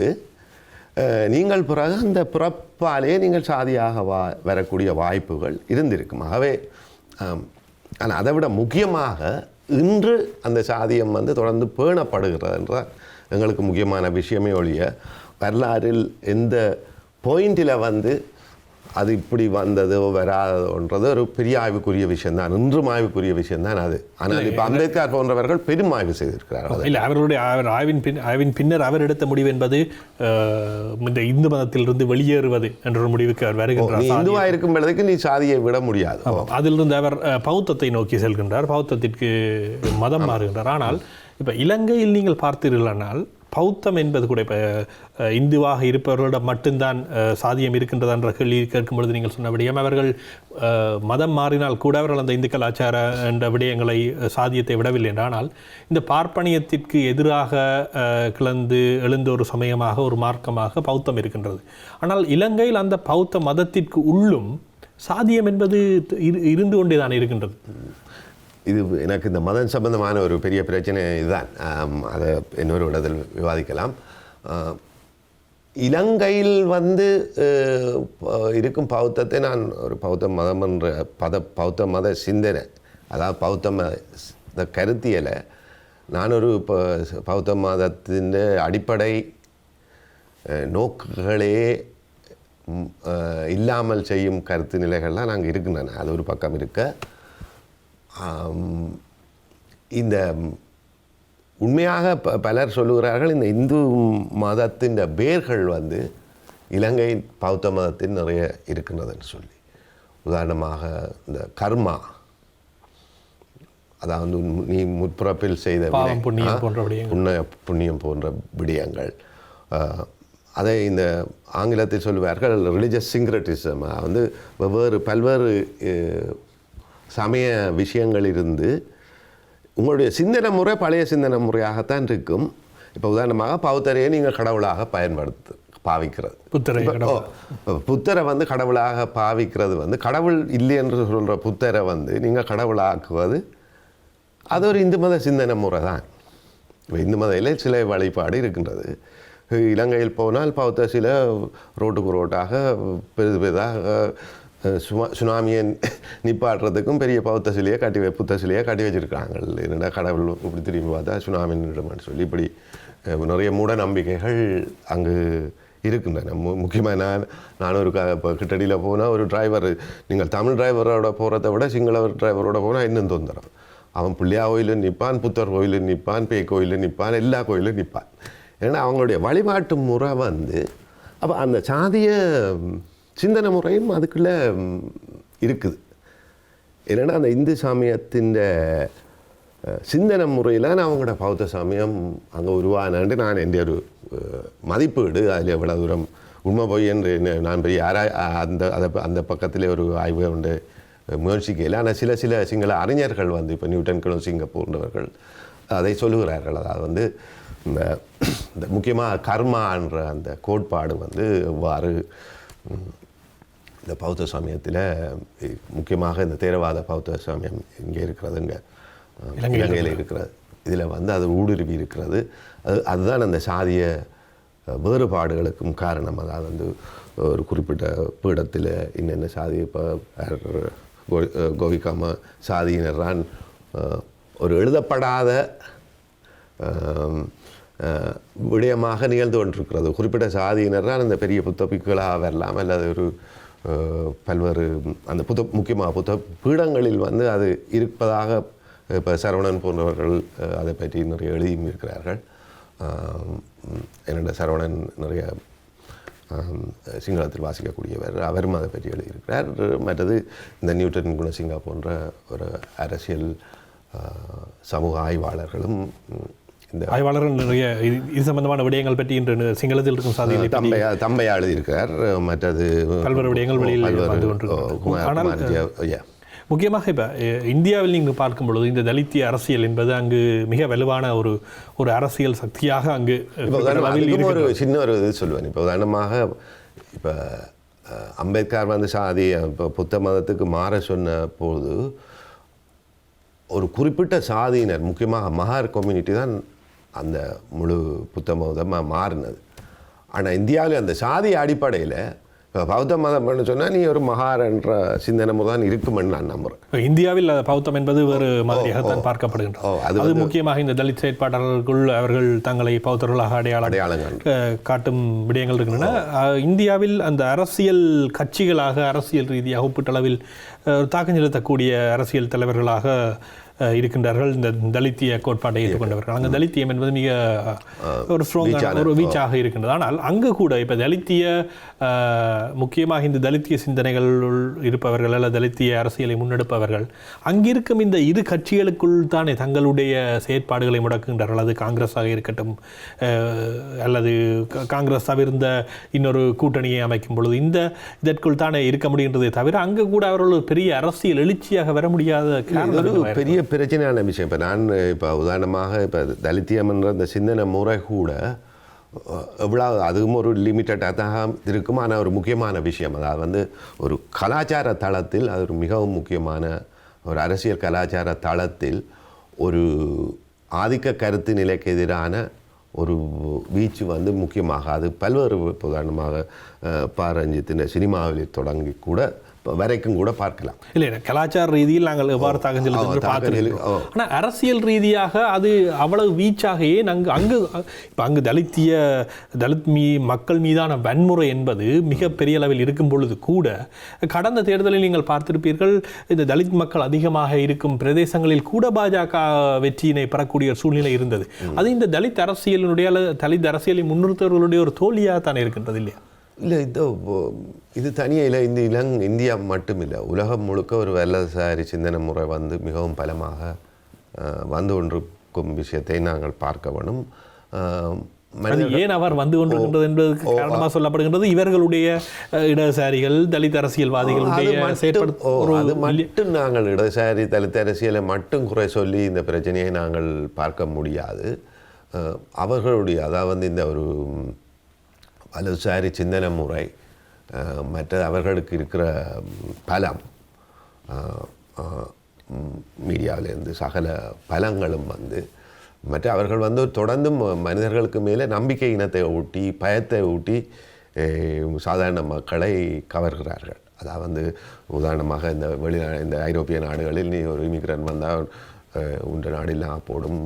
[SPEAKER 2] நீங்கள் பிறகு அந்த பிறப்பாலே நீங்கள் சாதியாக வரக்கூடிய வாய்ப்புகள் இருந்திருக்கும். ஆகவே ஆனால் அதை விட முக்கியமாக இன்று அந்த சாதியம் தொடர்ந்து பேணப்படுகிறது என்றால் எங்களுக்கு முக்கியமான விஷயமே ஒழிய வரலாறில் எந்த பாயிண்டில் அது இப்படி வந்ததோ வராதோன்றது ஒரு பெரிய ஆய்வுக்குரிய விஷயம்தான், இன்றும் ஆய்வுக்குரிய விஷயம்தான் அது. ஆனால் இப்போ அம்பேத்கர் போன்றவர்கள் பெரும் ஆய்வு செய்திருக்கிறார்கள்.
[SPEAKER 1] இல்லை, அவருடைய ஆய்வின் பின்னர் அவர் எடுத்த முடிவு என்பது இந்த இந்து மதத்திலிருந்து வெளியேறுவது என்ற ஒரு முடிவுக்கு அவர் வருகின்றார்.
[SPEAKER 2] நீ இந்துவாக இருக்கும் பொழுதுக்கு நீ சாதியை விட முடியாது.
[SPEAKER 1] அதிலிருந்து அவர் பௌத்தத்தை நோக்கி செல்கின்றார், பௌத்தத்திற்கு மதம் மாறுகின்றார். ஆனால் இப்போ இலங்கையில் நீங்கள் பார்த்தீர்களானால் பௌத்தம் என்பது கூட இப்போ இந்துவாக இருப்பவர்களிடம் மட்டும்தான் சாதியம் இருக்கின்றதா என்ற கேள்வி கேட்கும் பொழுது நீங்கள் சொன்னபடியும் அவர்கள் மதம் மாறினால் கூட அவர்கள் அந்த இந்து கலாச்சார என்ற விடயங்களை சாதியத்தை விடவில்லை ஆனால் இந்த பார்ப்பனியத்திற்கு எதிராக கிளந்து எழுந்த ஒரு சமயமாக ஒரு மார்க்கமாக பௌத்தம் இருக்கின்றது. ஆனால் இலங்கையில் அந்த பௌத்த மதத்திற்கு உள்ளும் சாதியம் என்பது இருந்து கொண்டே தான் இருக்கின்றது.
[SPEAKER 2] இது எனக்கு இந்த மதம் சம்பந்தமான ஒரு பெரிய பிரச்சனை இதுதான். அதை இன்னொரு இடத்தில் விவாதிக்கலாம். இலங்கையில் இருக்கும் பௌத்தத்தை நான் ஒரு பௌத்த மதம் என்ற பௌத்த மத சிந்தனை, அதாவது பௌத்த மத கருத்தியலை நான் ஒரு பௌத்த மதத்தின் அடிப்படை நோக்குகளே இல்லாமல் செய்யும் கருத்து நிலைகள்லாம் நாங்கள் இருக்கின்றன. அது ஒரு பக்கம் இருக்க, இந்த உண்மையாக பலர் சொல்லுகிறார்கள் இந்த இந்து மதத்தின் வேர்கள் இலங்கை பௌத்த மதத்தில் நிறைய இருக்கின்றதுன்னு சொல்லி. உதாரணமாக இந்த கர்மா, அதாவது நீ முற்பிறப்பில் செய்த புண்ணியம் போன்ற விடயங்கள், அதை இந்த ஆங்கிலத்தில் சொல்லுவார்கள் ரிலிஜியஸ் சிங்க்ரட்டிசம். பல்வேறு சமய விஷயங்கள் இருந்து உங்களுடைய சிந்தனை முறை பழைய சிந்தனை முறையாகத்தான் இருக்கும். இப்போ உதாரணமாக பௌத்தரையே நீங்கள் கடவுளாக பாவிக்கிறது, புத்தரை கடவுளாக பாவிக்கிறது கடவுள் இல்லை என்று சொல்கிற புத்தரை நீங்கள் கடவுளாக்குவது அது ஒரு இந்து மத சிந்தனை முறை தான். இந்து மதையில் சிலை வழிபாடு இருக்கின்றது. இலங்கையில் போனால் பௌத்த சிலை ரோட்டுக்கு ரோட்டாக பெரிதாக சுனாமியை நிப்பாட்டுறதுக்கும் பெரிய பௌத்த சிலையை புத்த சிலையை கட்டி வச்சுருக்காங்க. என்னடா கடவுள் இப்படி திரும்பி பார்த்தா சுனாமி நின்றுமான்னு சொல்லி இப்படி நிறைய மூட நம்பிக்கைகள் அங்கு இருக்கின்றன. முக்கியமாக நான் ஒரு இப்போ கிட்டடியில் போனால் ஒரு டிரைவர், நீங்கள் தமிழ் டிரைவரோட போகிறத விட சிங்கள டிரைவரோட போனால் இன்னும் தொந்தரம். அவன் பிள்ளையா கோயிலும் நிற்பான், புத்தர் கோயிலும் நிற்பான், பேய் கோயிலும் நிற்பான், எல்லா கோயிலும் நிற்பான். ஏன்னா அவங்களுடைய வழிபாட்டு முறை அப்போ அந்த சாதிய சிந்தனை முறையும் அதுக்குள்ளே இருக்குது. என்னென்னா அந்த இந்து சாமியத்தின் சிந்தனை முறையில் அவங்களோட பௌத்த சாமியம் அங்கே உருவானான்ட்டு நான் என்னுடைய ஒரு மதிப்பீடு. அதில் எவ்வளோ தூரம் உண்மை போய் என்று நான் பெரிய அந்த பக்கத்திலே ஒரு ஆய்வு உண்டு முயற்சிக்கையில். ஆனால் சில சிங்கள அறிஞர்கள் இப்போ நியூட்டன் கிளோசிங்க போன்றவர்கள் அதை சொல்லுகிறார்கள். அதாவது இந்த முக்கியமாக கர்மான்ற அந்த கோட்பாடு எவ்வாறு இந்த பௌத்த சமயத்தில் முக்கியமாக இந்த தேரவாத பௌத்த சமயம் இங்கே இருக்கிறதுங்க, இலங்கையில் இருக்கிறது, இதில் அது ஊடுருவி இருக்கிறது. அதுதான் அந்த சாதிய வேறுபாடுகளுக்கும் காரணம். அதாவது ஒரு குறிப்பிட்ட பீடத்தில் இன்னென்ன சாதி, இப்போ கோவிக்காம சாதியினர்தான் ஒரு எழுதப்படாத விடயமாக நிகழ்ந்து கொண்டிருக்கிறது. குறிப்பிட்ட சாதியினர்தான் அந்த பெரிய புத்தபிக்களாக வரலாம், அல்லது ஒரு பல்வேறு அந்த முக்கியமாக புத்த பீடங்களில் அது இருப்பதாக இப்போ சரவணன் போன்றவர்கள் அதை பற்றி நிறைய எழுதியும் இருக்கிறார்கள். என்னோட சரவணன் நிறைய சிங்களத்தில் வாசிக்கக்கூடியவர், அவரும் அதை பற்றி எழுதியிருக்கிறார். மற்றது இந்த நியூட்டன் குணசிங்கா போன்ற ஒரு அரசியல் சமூக ஆய்வாளர்களும் இந்த
[SPEAKER 1] ஆய்வாளர்கள் நிறைய இது சம்பந்தமான விடயங்கள் பற்றி இன்று சிங்களத்தில் இருக்கும் சாதிகளை
[SPEAKER 2] தம்பையா எழுதியிருக்கிறார். மற்றது
[SPEAKER 1] பல்வேறு விடயங்கள் வெளியில் முக்கியமாக இப்போ இந்தியாவில் நீங்கள் பார்க்கும் பொழுது இந்த தலித்திய அரசியல் என்பது அங்கு மிக வலுவான ஒரு அரசியல் சக்தியாக அங்கு
[SPEAKER 2] ஒரு சின்ன ஒரு இது சொல்லுவேன். இப்போ உதாரணமாக இப்போ அம்பேத்கர் சாதி இப்போ புத்த மதத்துக்கு மாற சொன்ன போது ஒரு குறிப்பிட்ட சாதியினர், முக்கியமாக மகார் கம்யூனிட்டி தான் அந்த முழு புத்த மதமாக மாறினது. ஆனால் இந்தியாவில் அந்த சாதி அடிப்படையில் இப்போ பௌத்த மதம் சொன்னால் நீ ஒரு மகார் என்ற சிந்தனை தான் இருக்குமென்னு நான் நம்புகிறேன்.
[SPEAKER 1] இந்தியாவில் பௌத்தம் என்பது வேறு மாதிரியாகத்தான் பார்க்கப்படுகின்றது. அது முக்கியமாக இந்த தலித் செயற்பாட்டாளர்களுக்குள் அவர்கள் தங்களை பௌத்தர்களாக அடையாளம் காட்டும் விடயங்கள் இருக்கின்றன. இந்தியாவில் அந்த அரசியல் கட்சிகளாக அரசியல் ரீதியாக ஒப்பீட்டளவில் தாக்கம் செலுத்தக்கூடிய அரசியல் தலைவர்களாக இருக்கின்றார்கள் இந்த தலித்திய கோட்பாட்டை ஏற்றுக்கொண்டவர்கள். அங்கே தலித்தியம் என்பது மிக ஒரு ஸ்ட்ராங்கான ஒரு வீச்சாக இருக்கின்றது. ஆனால் அங்கு கூட இப்போ தலித்திய முக்கியமாக இந்த தலித்திய சிந்தனைகளுள் இருப்பவர்கள் அல்லது தலித்திய அரசியலை முன்னெடுப்பவர்கள் அங்கிருக்கும் இந்த இரு கட்சிகளுக்குள் தானே தங்களுடைய செயற்பாடுகளை முடக்குகின்றார்கள். அது காங்கிரஸாக இருக்கட்டும் அல்லது காங்கிரஸ் தவிர்ந்த இன்னொரு கூட்டணியை அமைக்கும் பொழுது இதற்குள் தானே இருக்க முடிகின்றதை தவிர அங்கு கூட அவர்கள் ஒரு பெரிய அரசியல் எழுச்சியாக வர முடியாத
[SPEAKER 2] பெரிய பிரச்சனையான விஷயம். இப்போ நான் இப்போ உதாரணமாக இப்போ தலித்தியம் என்ற இந்த சிந்தனை முறை கூட எவ்வளோ அதுவும் ஒரு லிமிட்டடாக தான் இருக்கும். ஆனால் ஒரு முக்கியமான விஷயம், அதாவது வந்து ஒரு கலாச்சார தளத்தில் அது ஒரு மிகவும் முக்கியமான ஒரு அரசியல் கலாச்சார தளத்தில் ஒரு ஆதிக்க கருத்து நிலைக்கு எதிரான ஒரு வீச்சு வந்து முக்கியமாக அது பல்வேறு உதாரணமாக பாரஞ்சித்தின் சினிமாவில் தொடங்கி கூட வரைக்கும் கூட பார்க்கலாம்.
[SPEAKER 1] இல்லை, கலாச்சார ரீதியில் நாங்கள் எவ்வாறு தாக்கல் பார்க்கிறோம். ஆனால் அரசியல் ரீதியாக அது அவ்வளவு வீச்சாக ஏன் அங்கு தலித் மக்கள் மீதான வன்முறை என்பது மிகப்பெரிய அளவில் இருக்கும் பொழுது கூட கடந்த தேர்தலில் நீங்கள் பார்த்திருப்பீர்கள், இந்த தலித் மக்கள் அதிகமாக இருக்கும் பிரதேசங்களில் கூட பாஜக வெற்றியினை பெறக்கூடிய சூழ்நிலை இருந்தது. அது இந்த தலித் அரசியலினுடைய தலித் அரசியலை முன்னிறுத்தவர்களுடைய ஒரு தோல்வியாக தானே இருக்கின்றது இல்லையா?
[SPEAKER 2] இல்லை, இது தனியாக இல்லை. இந்தியா மட்டும் இல்லை, உலகம் முழுக்க ஒரு வலதுசாரி சிந்தனை முறை வந்து மிகவும் பலமாக வந்து கொண்டிருக்கும் விஷயத்தை நாங்கள் பார்க்க வேணும்.
[SPEAKER 1] ஏன் அவர் வந்து கொண்டிருக்கின்றது என்பதற்கு காரணமாக சொல்லப்படுகின்றது இவர்களுடைய இடதுசாரிகள் தலித் அரசியல்வாதிகளுடைய
[SPEAKER 2] அது மட்டும் நாங்கள் இடதுசாரி தலித் அரசியலை மட்டும் குறை சொல்லி இந்த பிரச்சனையை நாங்கள் பார்க்க முடியாது. அவர்களுடைய அதாவது இந்த ஒரு வலதுசாரி சிந்தனை முறை மற்ற அவர்களுக்கு இருக்கிற பலம் மீடியாவிலேருந்து சகல பலங்களும் வந்து மற்ற அவர்கள் வந்து தொடர்ந்து மனிதர்களுக்கு மேலே நம்பிக்கை இனத்தை ஊட்டி பயத்தை ஊட்டி சாதாரண மக்களை கவர்கிறார்கள். அதாவது வந்து உதாரணமாக இந்த ஐரோப்பிய நாடுகளில் நீ ஒரு இமிகிரண்ட் வந்தால் உன்ற நாடெல்லாம் போடும்,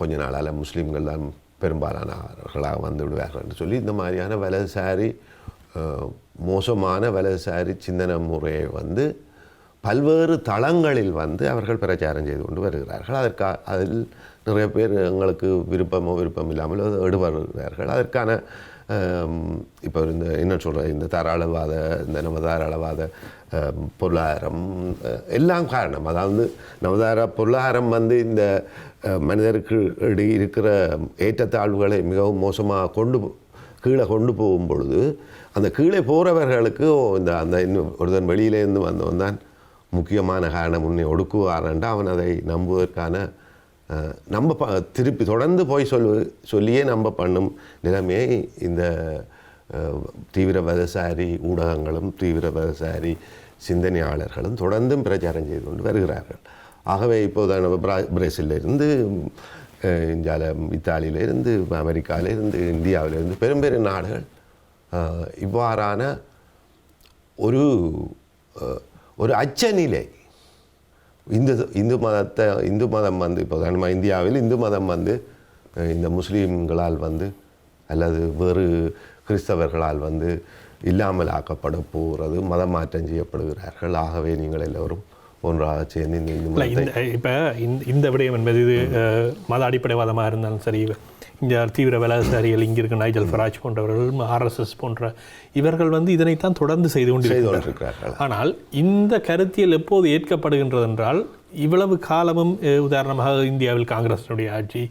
[SPEAKER 2] கொஞ்ச நாளால் முஸ்லீம்கள் தான் பெரும்பாலானவர்களாக வந்து விடுவார்கள் என்று சொல்லி இந்த மாதிரியான வலதுசாரி மோசமான வலதுசாரி சிந்தனை முறையை வந்து பல்வேறு தளங்களில் வந்து அவர்கள் பிரச்சாரம் செய்து கொண்டு வருகிறார்கள். அதில் நிறைய பேர் எங்களுக்கு விருப்பம் இல்லாமல் ஈடுபடுகிறார்கள். அதற்கான இப்போ என்ன சொல்கிற இந்த நவதாராளவாத பொருளாதாரம் எல்லாம் காரணம். அதாவது நவதார பொருளாதாரம் வந்து இந்த மனிதருக்கு இருக்கிற ஏற்றத்தாழ்வுகளை மிகவும் மோசமாக கீழே கொண்டு போகும் பொழுது அந்த கீழே போகிறவர்களுக்கு இன்னும் ஒருத்தன் வெளியிலேருந்து வந்தவன் தான் முக்கியமான காரணம், உன்னை ஒடுக்குவாரன்ட்டு அவன் அதை நம்புவதற்கான திருப்பி தொடர்ந்து போய் சொல்லியே நம்ப பண்ணும் நிலைமையை இந்த தீவிர வலதுசாரி ஊடகங்களும் தீவிர வலதுசாரி சிந்தனையாளர்களும் தொடர்ந்தும் பிரச்சாரம் செய்து கொண்டு வருகிறார்கள். ஆகவே இப்போதான பிரேசிலிருந்து இத்தாலியிலிருந்து அமெரிக்காவிலிருந்து இந்தியாவிலிருந்து பெரும் நாடுகள் இவ்வாறான ஒரு அச்சநிலை இந்து மதம் வந்து இப்போ நம்ம இந்தியாவில் இந்து மதம் வந்து இந்த முஸ்லீம்களால் வந்து அல்லது வேறு கிறிஸ்தவர்களால் வந்து இல்லாமல் ஆக்கப்பட போகிறது, மதம் மாற்றம் செய்யப்படுகிறார்கள். ஆகவே நீங்கள் எல்லோரும் ஒன்றாக சேர்ந்து
[SPEAKER 1] இப்போ இந்த விடயம் என்பது இது மத அடிப்படைவாதமாக இருந்தாலும் சரி, இந்த தீவிர வலதுசாரிகள் இங்கே இருக்க நைஜல் ஃபராஜ் போன்றவர்கள், RSS போன்ற இவர்கள் வந்து இதனைத்தான் தொடர்ந்து செய்து கொண்டிருக்கிறார்கள். ஆனால் இந்த கருத்தியல் எப்போது ஏற்கப்படுகின்றது என்றால் இவ்வளவு காலமும் உதாரணமாக இந்தியாவில் காங்கிரஸினுடைய ஆட்சி,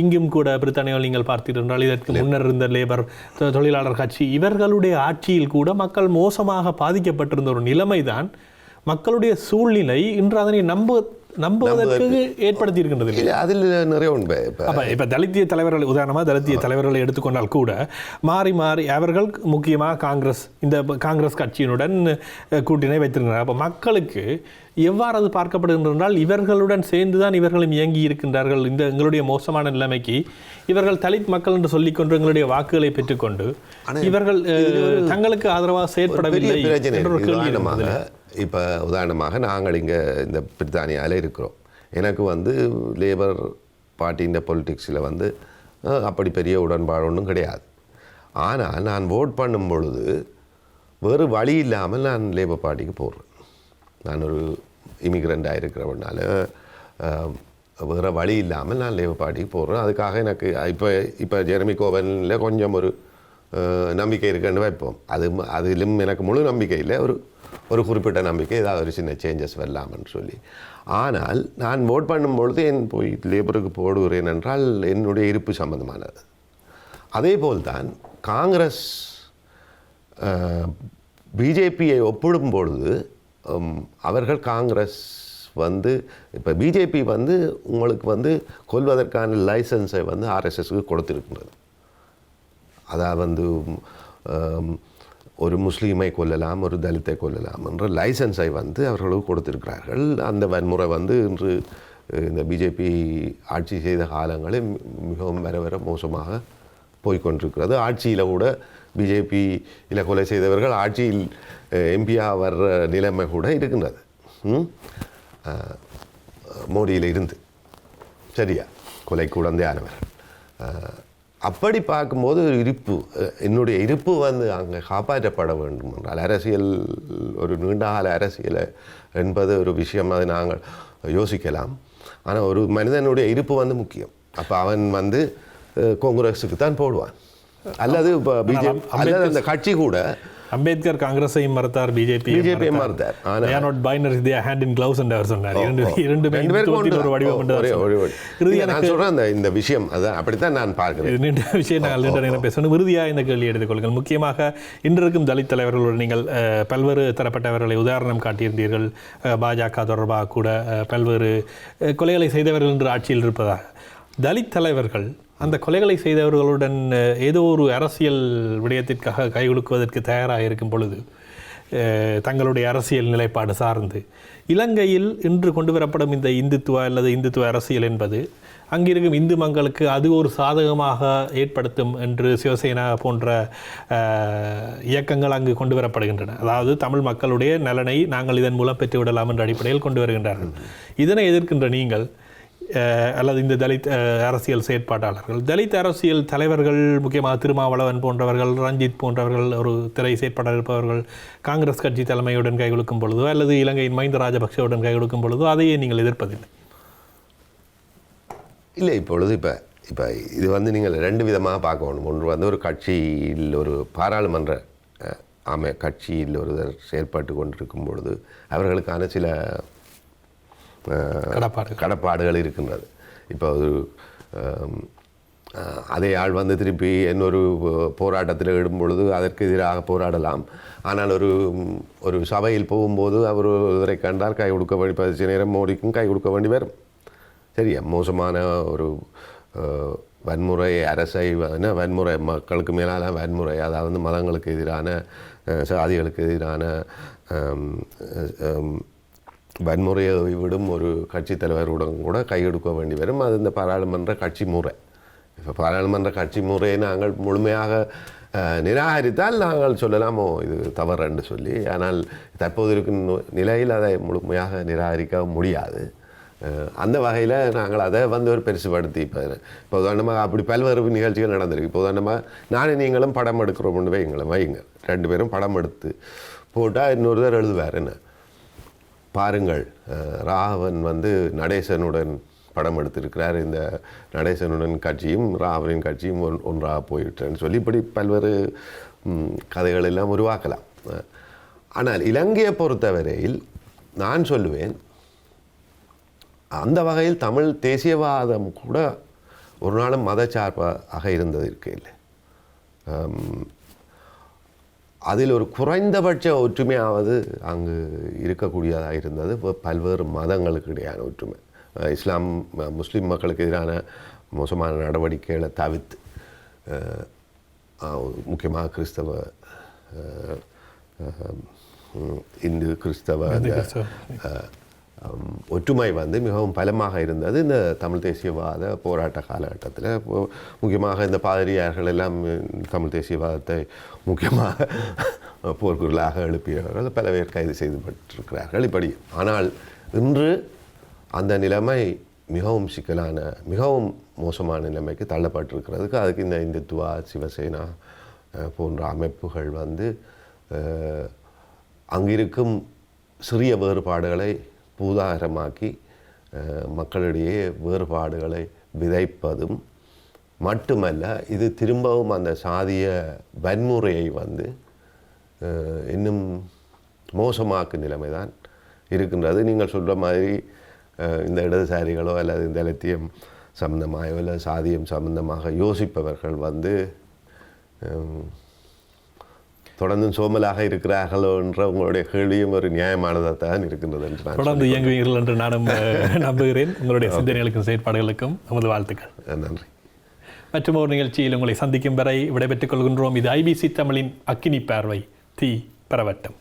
[SPEAKER 1] இங்கும் கூட பிரித்தானியாவில் நீங்கள் பார்த்தீர்கள் இதற்கு முன்னர் இருந்த லேபர் தொழிலாளர் கட்சி, இவர்களுடைய ஆட்சியில் கூட மக்கள் மோசமாக பாதிக்கப்பட்டிருந்த ஒரு நிலைமைதான் மக்களுடைய சூழ்நிலை இன்று அதனை நம்புவதற்கு ஏற்படுத்தி இருக்கின்றது.
[SPEAKER 2] அதில் நிறைய உண்மை.
[SPEAKER 1] இப்போ தலித்திய தலைவர்கள் உதாரணமாக தலித்திய தலைவர்களை எடுத்துக்கொண்டால் கூட மாறி அவர்கள் முக்கியமாக காங்கிரஸ் கட்சியினுடன் கூட்டினை வைத்திருக்கிறார். அப்போ மக்களுக்கு எவ்வாறு அது பார்க்கப்படுகின்றால் இவர்களுடன் சேர்ந்துதான் இவர்களும் இயங்கி இருக்கின்றார்கள். எங்களுடைய மோசமான நிலைமைக்கு இவர்கள் தலித் மக்கள் என்று சொல்லிக்கொண்டு எங்களுடைய வாக்குகளை பெற்றுக்கொண்டு இவர்கள் தங்களுக்கு ஆதரவாக செயற்படவில்லை என்ற ஒரு கேள்வி.
[SPEAKER 2] இப்போ உதாரணமாக நாங்கள் இங்கே இந்த பிரித்தானியாவில் இருக்கிறோம். எனக்கு வந்து லேபர் பார்ட்டின்ற பொலிட்டிக்ஸில் வந்து அப்படி பெரிய உடன்பாடு ஒன்றும் கிடையாது. ஆனால் நான் ஓட் பண்ணும் பொழுது வேறு வழி இல்லாமல் நான் லேபர் பார்ட்டிக்கு போடுறேன். நான் ஒரு இமிக்ரெண்டாக இருக்கிறவனால வேறு வழி இல்லாமல் நான் லேபர் பார்ட்டிக்கு போடுறேன். அதுக்காக எனக்கு இப்போ ஜெரமி கோபனில் கொஞ்சம் ஒரு நம்பிக்கை இருக்குன்னு வைப்போம். அதிலும் எனக்கு முழு நம்பிக்கை இல்லை, ஒரு குறிப்பிட்ட நம்பிக்கை, ஏதாவது ஒரு சின்ன சேஞ்சஸ் வரலாம்னு சொல்லி. ஆனால் நான் ஓட் பண்ணும்பொழுது போய் லேபருக்கு போடுகிறேன் என்றால் என்னுடைய இருப்பு சம்பந்தமானது. அதே போல்தான் காங்கிரஸ் பிஜேபியை ஒப்பிடும் பொழுது அவர்கள் காங்கிரஸ் இப்போ பிஜேபி உங்களுக்கு கொல்வதற்கான லைசன்ஸை ஆர்எஸ்எஸ்க்கு கொடுத்துருக்கின்றது. அதாவது ஒரு முஸ்லீமை கொல்லலாம், ஒரு தலித்தை கொல்லலாம் என்ற லைசன்ஸை அவர்களுக்கு கொடுத்திருக்கிறார்கள். அந்த வன்முறை இன்று இந்த பிஜேபி ஆட்சி செய்த காலங்களில் மிகவும் வர மோசமாக போய்கொண்டிருக்கிறது. ஆட்சியில் கூட பிஜேபியில் கொலை செய்தவர்கள் ஆட்சியில் எம்பியாக வர்ற நிலைமை கூட இருக்கின்றது மோடியில் இருந்து. சரியா, கொலை குழந்தையானவர். அப்படி பார்க்கும்போது என்னுடைய இருப்பு அங்கே காப்பாற்றப்பட வேண்டும் என்றால் அரசியல் ஒரு நீண்டகால அரசியல் என்பது ஒரு விஷயம், அதை நாங்கள் யோசிக்கலாம். ஆனால் ஒரு மனிதனுடைய இருப்பு முக்கியம். அப்போ அவன் காங்கிரஸுக்கு தான் போடுவான், அல்லது பிஜேபி அல்லது அந்த கட்சி கூட.
[SPEAKER 1] அம்பேத்கர் காங்கிரஸையும் மறுத்தார், பிஜேபி
[SPEAKER 2] மறுத்தார். இந்த விஷயம் அப்படித்தான் நான் பார்க்கிறேன்.
[SPEAKER 1] இறுதியாக இந்த கேள்வி எடுத்துக்கொள்ளுங்கள். முக்கியமாக இன்றிருக்கும் தலித் தலைவர்களோடு நீங்கள் பல்வேறு தரப்பட்டவர்களை உதாரணம் காட்டியிருந்தீர்கள். பாஜக தொடர்பாக கூட பல்வேறு கொலைகளை செய்தவர்கள் என்று ஆட்சியில் இருப்பதாக. தலித் தலைவர்கள் அந்த கொலைகளை செய்தவர்களுடன் ஏதோ ஒரு அரசியல் விடயத்திற்காக கை கொடுக்குவதற்கு தயாராக இருக்கும் பொழுது தங்களுடைய அரசியல் நிலைப்பாடு சார்ந்து இலங்கையில் இன்று கொண்டு வரப்படும் இந்த இந்துத்துவ அல்லது இந்துத்துவ அரசியல் என்பது அங்கிருக்கும் இந்து மக்களுக்கு அது ஒரு சாதகமாக ஏற்படுத்தும் என்று சிவசேனா போன்ற இயக்கங்கள் அங்கு கொண்டு வரப்படுகின்றன. அதாவது தமிழ் மக்களுடைய நலனை நாங்கள் இதன் மூலம் பெற்றுவிடலாம் என்ற அடிப்படையில் கொண்டு வருகின்றார்கள். இதனை எதிர்க்கின்ற நீங்கள் அல்லது இந்த தலித் அரசியல் செயற்பாட்டாளர்கள், தலித் அரசியல் தலைவர்கள், முக்கியமாக திருமாவளவன் போன்றவர்கள், ரஞ்சித் போன்றவர்கள், ஒரு திரை செயற்பாடாளர் இருப்பவர்கள் காங்கிரஸ் கட்சி தலைமையுடன் கை கொடுக்கும் பொழுதோ அல்லது இலங்கையின் மஹிந்த ராஜபக்சேவுடன் கை கொடுக்கும் பொழுதோ அதையே நீங்கள் எதிர்ப்பதில்லை?
[SPEAKER 2] இல்லை, இப்பொழுது இப்போ இது நீங்கள் ரெண்டு விதமாக பார்க்கணும். ஒன்று ஒரு கட்சியில் ஒரு பாராளுமன்ற கட்சியில் ஒருவர் செயல்பட்டு கொண்டிருக்கும் பொழுது அவர்களுக்கான சில கடப்பாடுகள் இருக்கின்றது. இப்போ அதே ஆள் திருப்பி இன்னொரு போராட்டத்தில் இடும் பொழுது அதற்கு எதிராக போராடலாம். ஆனால் ஒரு சபையில் போகும்போது அவர் ஒருவரை கண்டால் கை கொடுக்க வேண்டி, 10 நேரம் மோடிக்கும் கை கொடுக்க வேண்டி வரும். சரியா, மோசமான ஒரு வன்முறை அரசை வன்முறை, மக்களுக்கு மேலான வன்முறை, அதாவது மதங்களுக்கு எதிரான, சாதிகளுக்கு எதிரான வன்முறையை விடும் ஒரு கட்சி தலைவருடன் கூட கையெடுக்க வேண்டி வரும். அது இந்த பாராளுமன்ற கட்சி முறை. இப்போ பாராளுமன்ற கட்சி முறையை நாங்கள் முழுமையாக நிராகரித்தால் நாங்கள் சொல்லலாமோ இது தவறு என்று சொல்லி. ஆனால் தற்போது இருக்கும் நிலையில் அதை முழுமையாக நிராகரிக்க முடியாது. அந்த வகையில் நாங்கள் அதை ஒரு பெருசுபடுத்தி இப்போ உதாரணமாக அப்படி பல்வேறு நிகழ்ச்சிகள் நடந்திருக்கு. இப்போ உதாரணமாக நானும் நீங்களும் படம் எடுக்கிறோம்னு வைங்க, 2 பேரும் படம் எடுத்து போட்டால் இன்னொருத்தர் எழுதுவார், என்ன பாருங்கள் ராகவன் நடேசனுடன் படம் எடுத்திருக்கிறார், இந்த நடேசனுடன் கட்சியும் ராகவனின் கட்சியும் ஒன்றாக போயிட்டேன்னு சொல்லி இப்படி பல்வேறு கதைகள் எல்லாம் உருவாக்கலாம். ஆனால் இலங்கையை பொறுத்தவரையில் நான் சொல்லுவேன், அந்த வகையில் தமிழ் தேசியவாதம் கூட ஒரு நாளும் மதச்சார்பாக இருந்தது இல்லை. அதில் ஒரு குறைந்தபட்ச ஒற்றுமையாவது அங்கு இருக்கக்கூடியதாக இருந்தது. பல்வேறு மதங்களுக்கு இடையான ஒற்றுமை, இஸ்லாம் முஸ்லீம் மக்களுக்கு எதிரான மோசமான நடவடிக்கைகளை தவிர்த்து, முக்கியமாக கிறிஸ்தவ இந்து கிறிஸ்தவ ஒற்றுமை மிகவும் பலமாக இருந்தது இந்த தமிழ் தேசியவாத போராட்ட காலகட்டத்தில். முக்கியமாக இந்த பாதிரியார்கள் எல்லாம் தமிழ் தேசியவாதத்தை முக்கியமாக போர்க்குரலாக எழுப்பியவர்கள் பல பேர் கைது செய்யப்பட்டிருக்கிறார்கள் இப்படி. ஆனால் இன்று அந்த நிலைமை மிகவும் சிக்கலான, மிகவும் மோசமான நிலைமைக்கு தள்ளப்பட்டிருக்கிறதுக்கு அதுக்கு இந்த இந்துத்துவா, சிவசேனா போன்ற அமைப்புகள் அங்கிருக்கும் சிறிய வேறுபாடுகளை பூதாகரமாக்கி மக்களிடையே வேறுபாடுகளை விதைப்பதும் மட்டுமல்ல, இது திரும்பவும் அந்த சாதிய வன்முறையை வந்து இன்னும் மோசமாக்கும் நிலைமை தான் இருக்கின்றது. நீங்கள் சொல்கிற மாதிரி இந்த இடதுசாரிகளோ அல்லது இந்த இலத்தியம் சம்பந்தமாகவோ அல்லது சாதியம் சம்பந்தமாக யோசிப்பவர்கள் வந்து தொடர்ந்து சோமலாக இருக்கிறார்களோ என்ற உங்களுடைய கேள்வியும் ஒரு நியாயமானதாக தான் இருக்கின்றது என்று நான்
[SPEAKER 1] தொடர்ந்து இயங்குவீர்கள் என்று நானும் நம்புகிறேன். உங்களுடைய சிந்தனைகளுக்கும் செயற்பாடுகளுக்கும் நமது வாழ்த்துக்கள்.
[SPEAKER 2] நன்றி.
[SPEAKER 1] மற்றும் ஒரு நிகழ்ச்சியில் உங்களை சந்திக்கும் வரை விடைபெற்றுக் கொள்கின்றோம். இது IBC தமிழின் அக்கினி பார்வை. தீ பரவட்டும்.